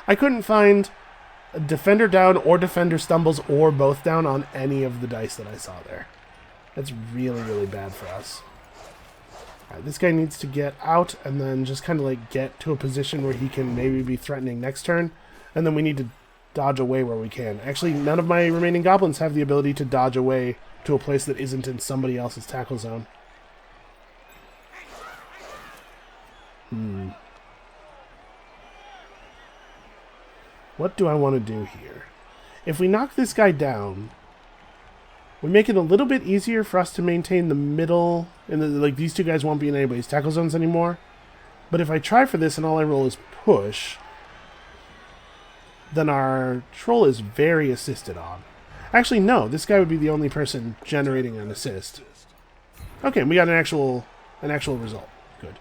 I couldn't find a defender down or defender stumbles or both down on any of the dice that I saw there. That's really, really bad for us. Alright, this guy needs to get out and then just kind of like get to a position where he can maybe be threatening next turn. And then we need to dodge away where we can. Actually, none of my remaining goblins have the ability to dodge away to a place that isn't in somebody else's tackle zone. What do I want to do here? If we knock this guy down, we make it a little bit easier for us to maintain the middle, and like these two guys won't be in anybody's tackle zones anymore. But if I try for this and all I roll is push, then our troll is very assisted on. Actually, no, this guy would be the only person generating an assist. Okay, we got an actual result. Good.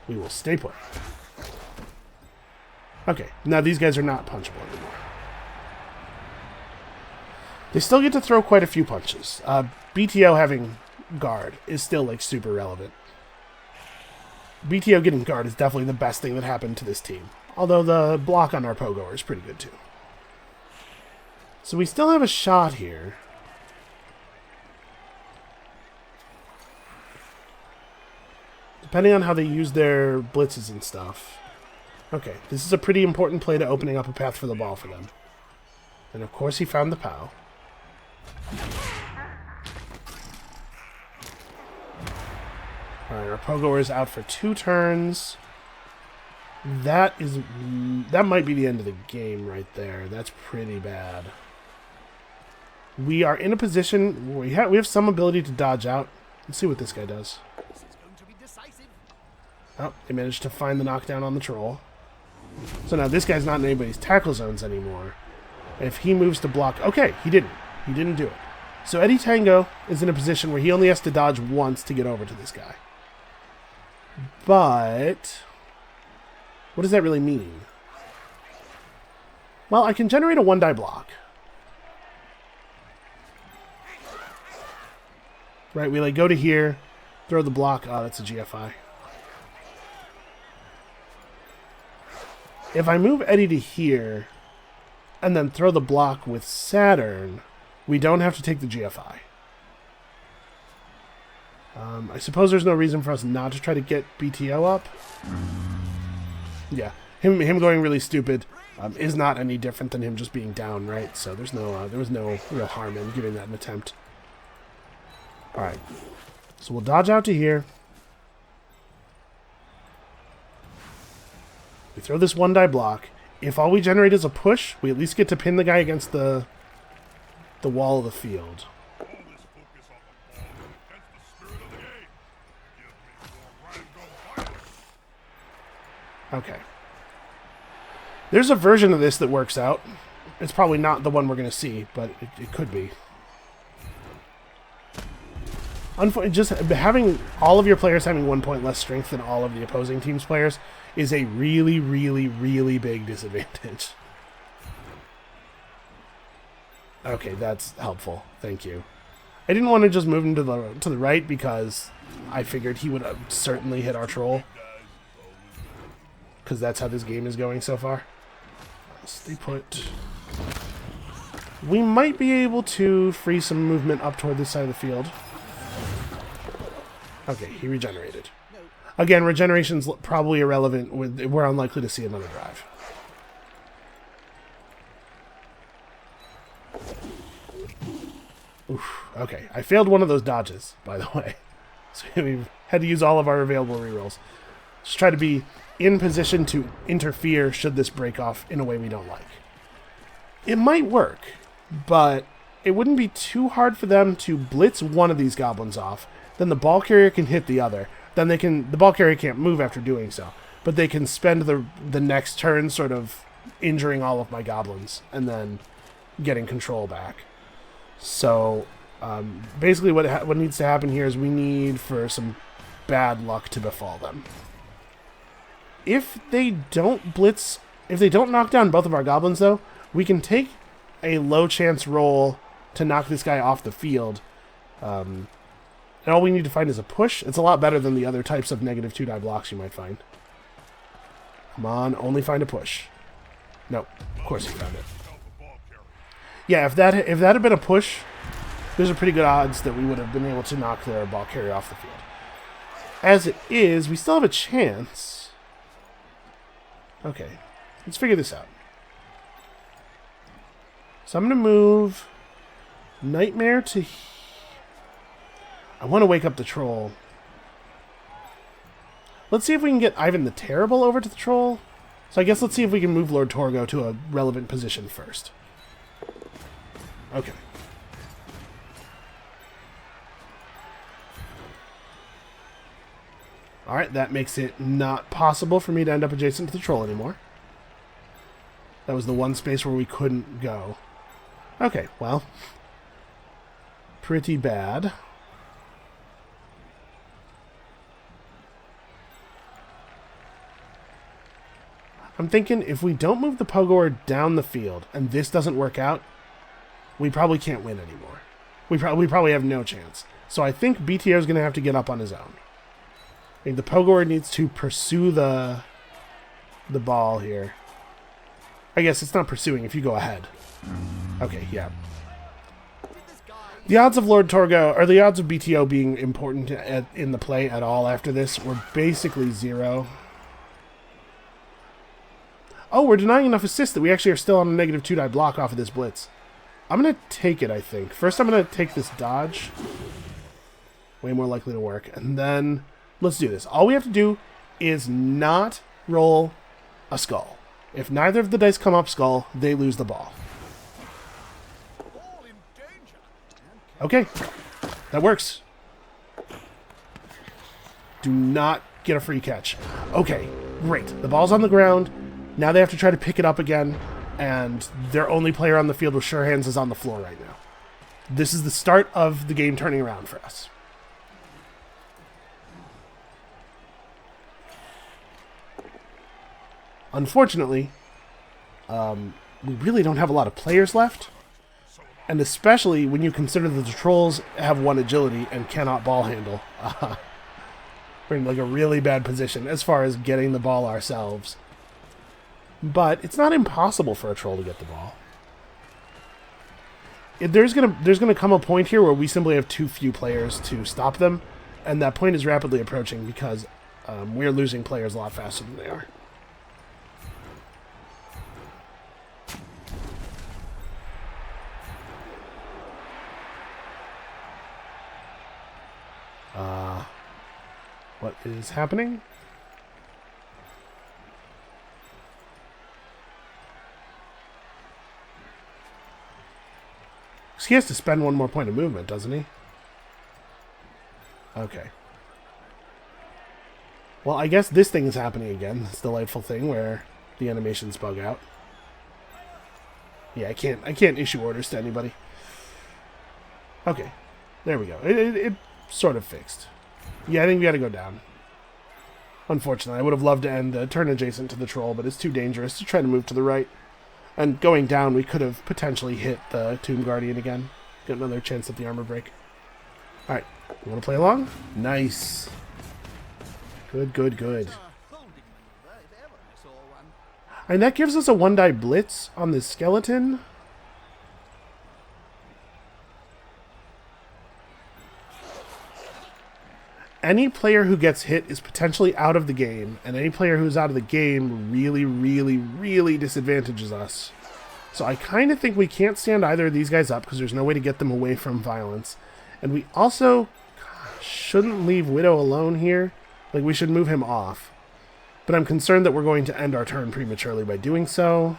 We will stay put. Okay, now these guys are not punchable anymore. They still get to throw quite a few punches. BTO having guard is still like super relevant. BTO getting guard is definitely the best thing that happened to this team. Although the block on our Pogoer is pretty good too. So we still have a shot here. Depending on how they use their blitzes and stuff. Okay, this is a pretty important play to opening up a path for the ball for them. And of course he found the POW. Alright, our Pogoer is out for 2 turns. That might be the end of the game right there. That's pretty bad. We are in a position where we have some ability to dodge out. Let's see what this guy does. This is going to be decisive. Oh, they managed to find the knockdown on the troll. So now this guy's not in anybody's tackle zones anymore. If he moves to block... Okay, he didn't. He didn't do it. So Eddie Tango is in a position where he only has to dodge once to get over to this guy. But... what does that really mean? Well, I can generate a 1-die block. Right, we like go to here, throw the block. Oh, that's a GFI. If I move Eddie to here, and then throw the block with Saturn, we don't have to take the GFI. I suppose there's no reason for us not to try to get BTO up. Yeah, him going really stupid is not any different than him just being down, right? So there's no there was no real harm in giving that an attempt. All right, so we'll dodge out to here. We throw this 1-die block. If all we generate is a push, we at least get to pin the guy against the wall of the field. Okay. There's a version of this that works out. It's probably not the one we're going to see, but it could be. Just having all of your players having 1 point less strength than all of the opposing team's players is a really, really, really big disadvantage. Okay, that's helpful. Thank you. I didn't want to just move him to the right because I figured he would certainly hit our troll. Because that's how this game is going so far. Stay put. We might be able to free some movement up toward this side of the field. Okay, he regenerated. Again, regeneration's probably irrelevant. We're unlikely to see another drive. Oof, okay, I failed one of those dodges, by the way. So we had to use all of our available rerolls. Just try to be in position to interfere should this break off in a way we don't like. It might work, but it wouldn't be too hard for them to blitz one of these goblins off. Then the ball carrier can hit the other. Then the ball carrier can't move after doing so. But they can spend the next turn sort of injuring all of my goblins and then getting control back. So basically what needs to happen here is we need for some bad luck to befall them. If they don't blitz, if they don't knock down both of our goblins though, we can take a low chance roll to knock this guy off the field. And all we need to find is a push. It's a lot better than the other types of negative 2-die blocks you might find. Come on, only find a push. No, of course you found it. Yeah, if that had been a push, there's a pretty good odds that we would have been able to knock their ball carrier off the field. As it is, we still have a chance. Okay, let's figure this out. So I'm going to move Nightmare to... I want to wake up the Troll. Let's see if we can get Ivan the Terrible over to the Troll. So I guess let's see if we can move Lord Torgo to a relevant position first. Okay. Alright, that makes it not possible for me to end up adjacent to the Troll anymore. That was the one space where we couldn't go. Okay, well. Pretty bad. I'm thinking if we don't move the Pogor down the field and this doesn't work out, we probably can't win anymore. We probably have no chance. So I think BTO is going to have to get up on his own. I think the Pogor needs to pursue the ball here. I guess it's not pursuing if you go ahead. Okay, yeah. The odds of Lord Torgo, or the odds of BTO being important in the play at all after this were basically 0. Oh, we're denying enough assists that we actually are still on a negative 2-die block off of this blitz. I'm going to take it, I think. First, I'm going to take this dodge. Way more likely to work. And then, let's do this. All we have to do is not roll a skull. If neither of the dice come up skull, they lose the ball. Okay. That works. Do not get a free catch. Okay, great. The ball's on the ground. Now they have to try to pick it up again, and their only player on the field with sure hands is on the floor right now. This is the start of the game turning around for us. Unfortunately, we really don't have a lot of players left, and especially when you consider that the Trolls have 1 agility and cannot ball handle. We're in like a really bad position as far as getting the ball ourselves. But it's not impossible for a Troll to get the ball. There's gonna come a point here where we simply have too few players to stop them, and that point is rapidly approaching because we're losing players a lot faster than they are. What is happening? He has to spend 1 more point of movement, doesn't he? Okay. Well, I guess this thing is happening again. This delightful thing where the animations bug out. Yeah, I can't issue orders to anybody. Okay. There we go. It sort of fixed. Yeah, I think we gotta go down. Unfortunately, I would have loved to end the turn adjacent to the Troll, but it's too dangerous to try to move to the right. And going down, we could have potentially hit the Tomb Guardian again. Get another chance at the armor break. Alright, you want to play along? Nice. Good, good, good. And that gives us a 1-die blitz on this skeleton. Any player who gets hit is potentially out of the game, and any player who's out of the game really, really, really disadvantages us. So I kind of think we can't stand either of these guys up because there's no way to get them away from violence. And we also shouldn't leave Widow alone here. Like, we should move him off. But I'm concerned that we're going to end our turn prematurely by doing so.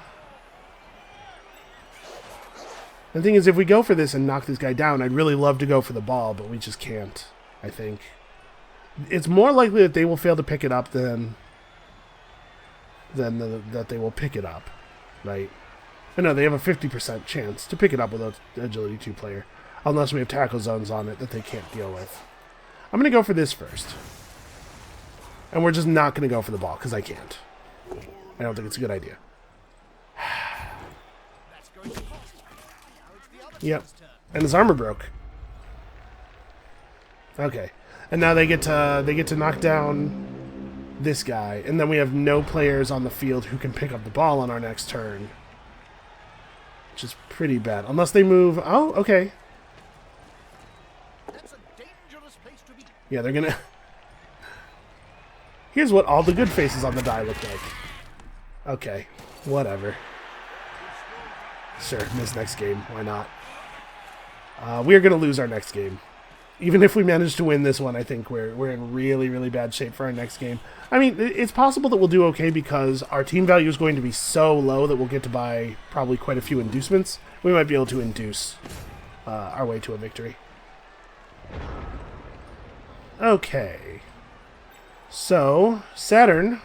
The thing is, if we go for this and knock this guy down, I'd really love to go for the ball, but we just can't, I think. It's more likely that they will fail to pick it up than that they will pick it up, right? I know they have a 50% chance to pick it up with an Agility 2 player, unless we have tackle zones on it that they can't deal with. I'm going to go for this first. And we're just not going to go for the ball, because I can't. I don't think it's a good idea. Yep. And his armor broke. Okay. And now they get to knock down this guy, and then we have no players on the field who can pick up the ball on our next turn. Which is pretty bad. Unless they move... Oh, okay. That's a dangerous place to be. Yeah, they're gonna... Here's what all the good faces on the die look like. Okay, whatever. Sure, miss next game. Why not? We are going to lose our next game. Even if we manage to win this one, I think we're in really, really bad shape for our next game. I mean, it's possible that we'll do okay because our team value is going to be so low that we'll get to buy probably quite a few inducements. We might be able to induce our way to a victory. Okay. So, Saturn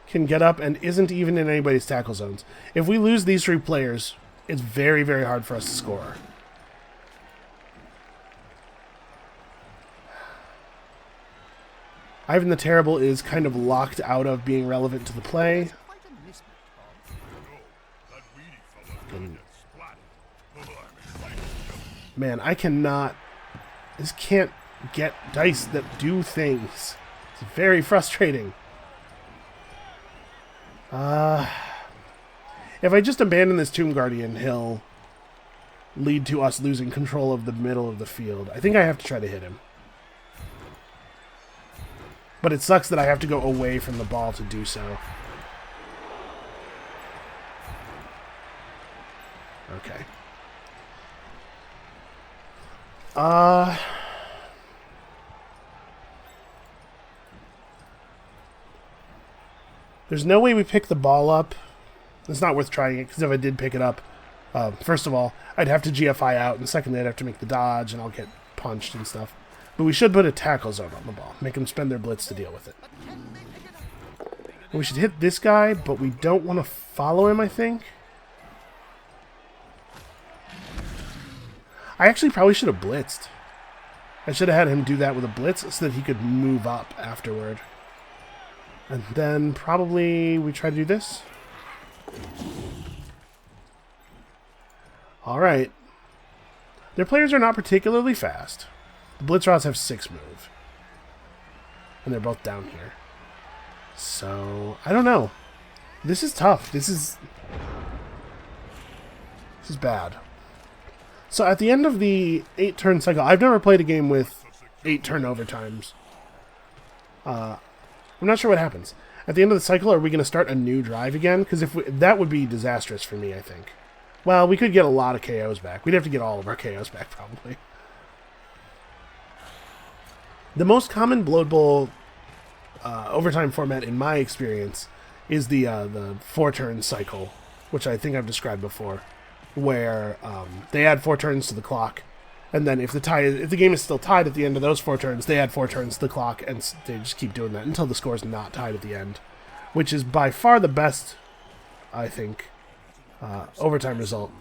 can get up and isn't even in anybody's tackle zones. If we lose these 3 players, it's very, very hard for us to score. Ivan the Terrible is kind of locked out of being relevant to the play. Quite a mismatch, Bob. That weedy fella And, splat. man, I cannot... This can't get dice that do things. It's very frustrating. If I just abandon this Tomb Guardian, he'll lead to us losing control of the middle of the field. I think I have to try to hit him. But it sucks that I have to go away from the ball to do so. Okay. There's no way we pick the ball up. It's not worth trying it, because if I did pick it up, first of all, I'd have to GFI out, and secondly, I'd have to make the dodge, and I'll get punched and stuff. But we should put a tackle zone on the ball. Make them spend their blitz to deal with it. And we should hit this guy, but we don't want to follow him, I think. I actually probably should have blitzed. I should have had him do that with a blitz so that he could move up afterward. And then probably we try to do this. Alright. Their players are not particularly fast. The Blitzrods have 6 move. And they're both down here. So, I don't know. This is tough. This is bad. So at the end of the 8-turn cycle, I've never played a game with 8-turn overtimes. I'm not sure what happens. At the end of the cycle, are we going to start a new drive again? Because that would be disastrous for me, I think. Well, we could get a lot of KOs back. We'd have to get all of our KOs back, probably. The most common Blood Bowl overtime format, in my experience, is the 4-turn cycle, which I think I've described before, where they add 4 turns to the clock, and then if the game is still tied at the end of those 4 turns, they add 4 turns to the clock, and they just keep doing that until the score is not tied at the end, which is by far the best, I think, overtime result,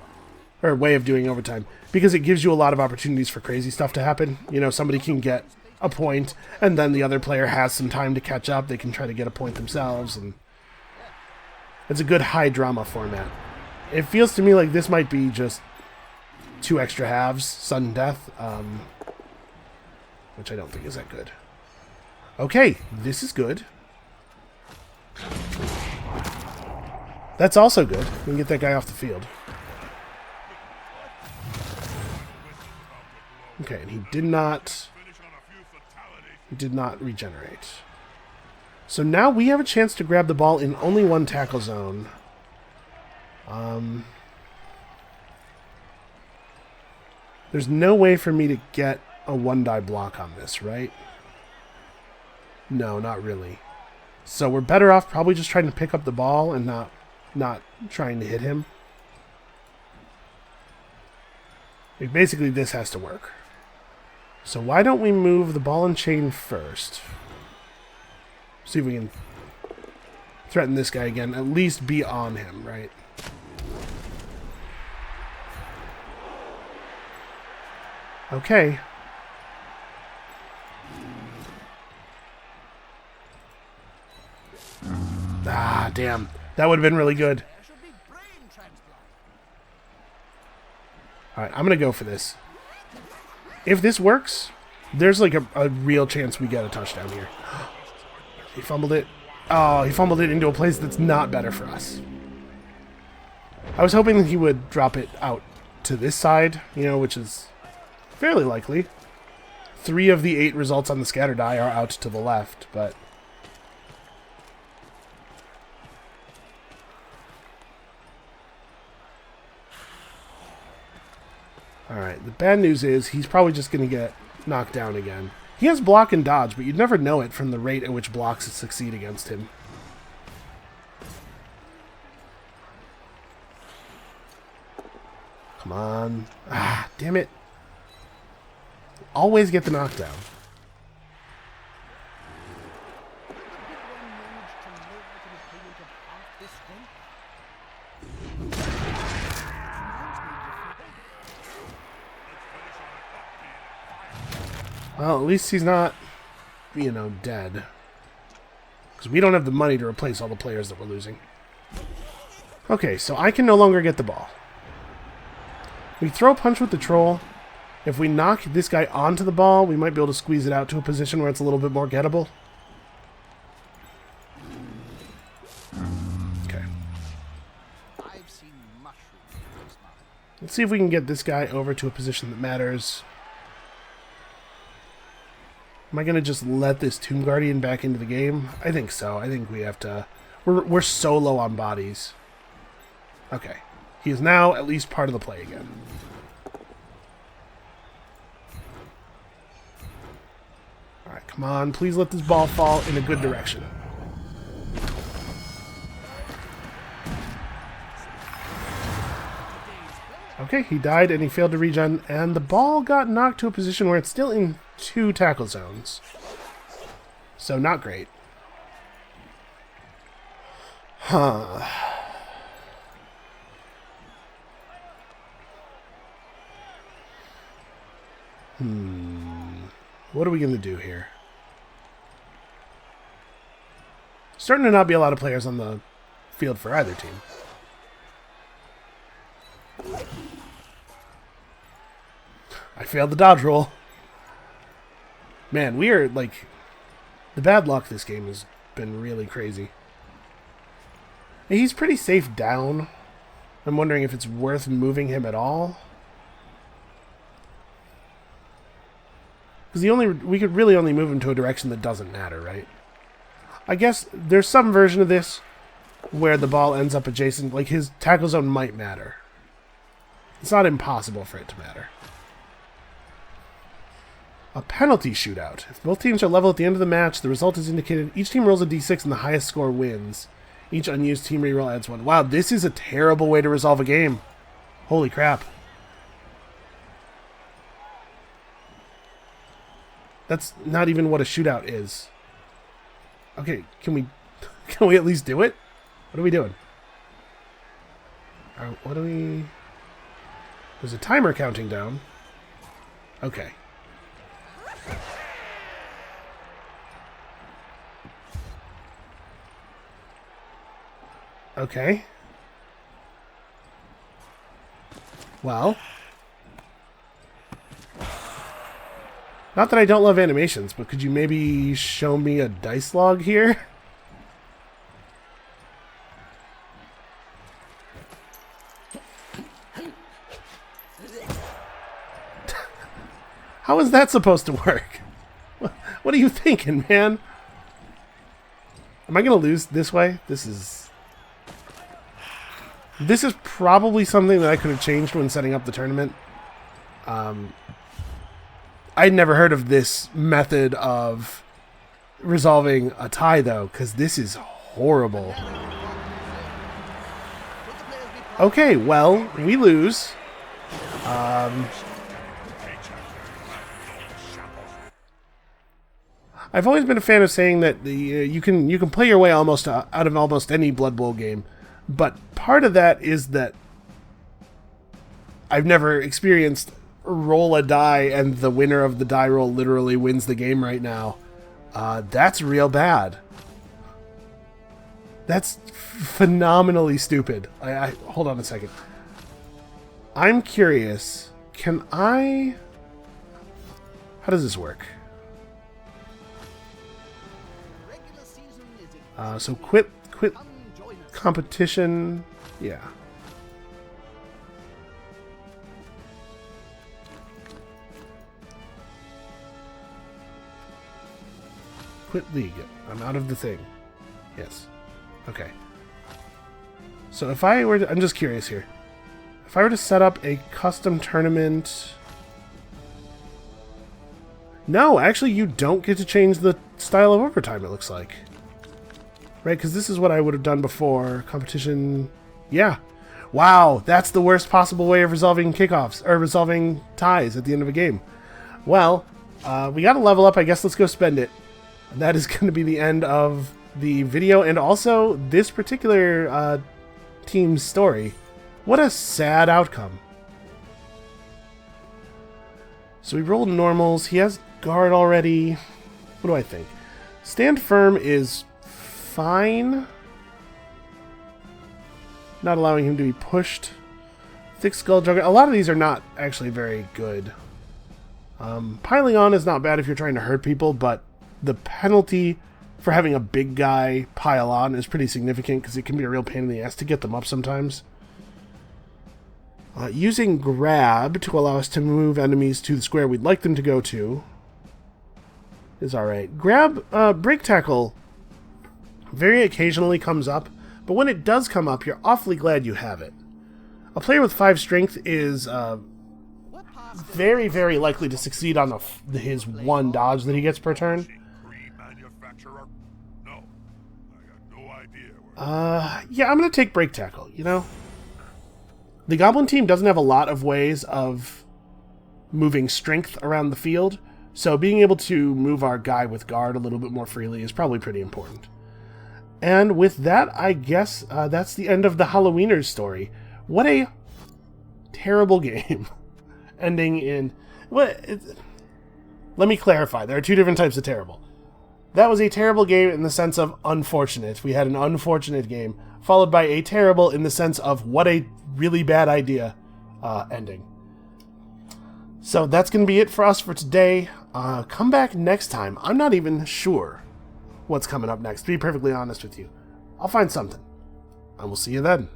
or way of doing overtime, because it gives you a lot of opportunities for crazy stuff to happen. You know, somebody can get a point, and then the other player has some time to catch up. They can try to get a point themselves, and it's a good high drama format. It feels to me like this might be just 2 extra halves, sudden death, which I don't think is that good. Okay, this is good. That's also good. We can get that guy off the field. Okay, and he did not regenerate. So now we have a chance to grab the ball in only 1 tackle zone. There's no way for me to get a 1-die block on this, right? No, not really. So we're better off probably just trying to pick up the ball and not trying to hit him. Basically, this has to work. So why don't we move the ball and chain first? See if we can threaten this guy again. At least be on him, right? Okay. Ah, damn. That would have been really good. There should be brain transplant. Alright, I'm going to go for this. If this works, there's like a real chance we get a touchdown here. He fumbled it. Oh, he fumbled it into a place that's not better for us. I was hoping that he would drop it out to this side, you know, which is fairly likely. 3 of the 8 results on the scatter die are out to the left, but... Alright, the bad news is he's probably just going to get knocked down again. He has block and dodge, but you'd never know it from the rate at which blocks succeed against him. Come on. Ah, damn it. Always get the knockdown. Well, at least he's not, you know, dead. Because we don't have the money to replace all the players that we're losing. Okay, so I can no longer get the ball. We throw a punch with the troll. If we knock this guy onto the ball, we might be able to squeeze it out to a position where it's a little bit more gettable. Okay. Let's see if we can get this guy over to a position that matters. Am I going to just let this Tomb Guardian back into the game? I think so. I think we have to... We're so low on bodies. Okay. He is now at least part of the play again. Alright, come on. Please let this ball fall in a good direction. Okay, he died and he failed to regen, and the ball got knocked to a position where it's still in 2 tackle zones. So, not great. Huh. What are we going to do here? Starting to not be a lot of players on the field for either team. I failed the dodge roll. Man, we are, like... The bad luck this game has been really crazy. He's pretty safe down. I'm wondering if it's worth moving him at all. Because we could really only move him to a direction that doesn't matter, right? I guess there's some version of this where the ball ends up adjacent. Like, his tackle zone might matter. It's not impossible for it to matter. A penalty shootout. If both teams are level at the end of the match, the result is indicated. Each team rolls a d6 and the highest score wins. Each unused team reroll adds 1. Wow, this is a terrible way to resolve a game. Holy crap. That's not even what a shootout is. Okay, can we at least do it? What are we doing? What do we... There's a timer counting down. Okay. Okay. Well. Not that I don't love animations, but could you maybe show me a dice log here? How is that supposed to work? What are you thinking, man? Am I going to lose this way? This is probably something that I could have changed when setting up the tournament. I'd never heard of this method of resolving a tie, though, because this is horrible. Okay, well, we lose. I've always been a fan of saying that you can play your way almost out of almost any Blood Bowl game, but part of that is that I've never experienced roll a die and the winner of the die roll literally wins the game right now. That's real bad. That's phenomenally stupid. Hold on a second. I'm curious. Can I... How does this work? Regular season is So quit come join us. competition. Yeah. Quit league. I'm out of the thing. Yes. Okay. So if I were to, I'm just curious here. If I were to set up a custom tournament... No, actually you don't get to change the style of overtime, it looks like. Right, because this is what I would have done before. Competition... Yeah. Wow, that's the worst possible way of resolving kickoffs, or resolving ties at the end of a game. Well, we got to level up. I guess let's go spend it. And that is going to be the end of the video, and also this particular team's story. What a sad outcome. So we rolled normals. He has guard already. What do I think? Stand firm is fine. Not allowing him to be pushed. Thick skull juggernaut. A lot of these are not actually very good. Piling on is not bad if you're trying to hurt people, but the penalty for having a big guy pile on is pretty significant because it can be a real pain in the ass to get them up sometimes. Using grab to allow us to move enemies to the square we'd like them to go to is alright. Grab, break tackle very occasionally comes up, but when it does come up, you're awfully glad you have it. A player with 5 strength is What pass very, very likely to succeed on his 1 dodge that he gets per turn. Cream manufacturer? No. I got no idea where... Yeah, I'm going to take break tackle, you know? The Goblin team doesn't have a lot of ways of moving strength around the field, so being able to move our guy with guard a little bit more freely is probably pretty important. And with that, I guess that's the end of the Halloweeners story. What a terrible game. Ending in... Let me clarify. There are 2 different types of terrible. That was a terrible game in the sense of unfortunate. We had an unfortunate game, followed by a terrible in the sense of what a really bad idea ending. So that's going to be it for us for today. Come back next time. I'm not even sure what's coming up next, to be perfectly honest with you. I'll find something. And we'll see you then.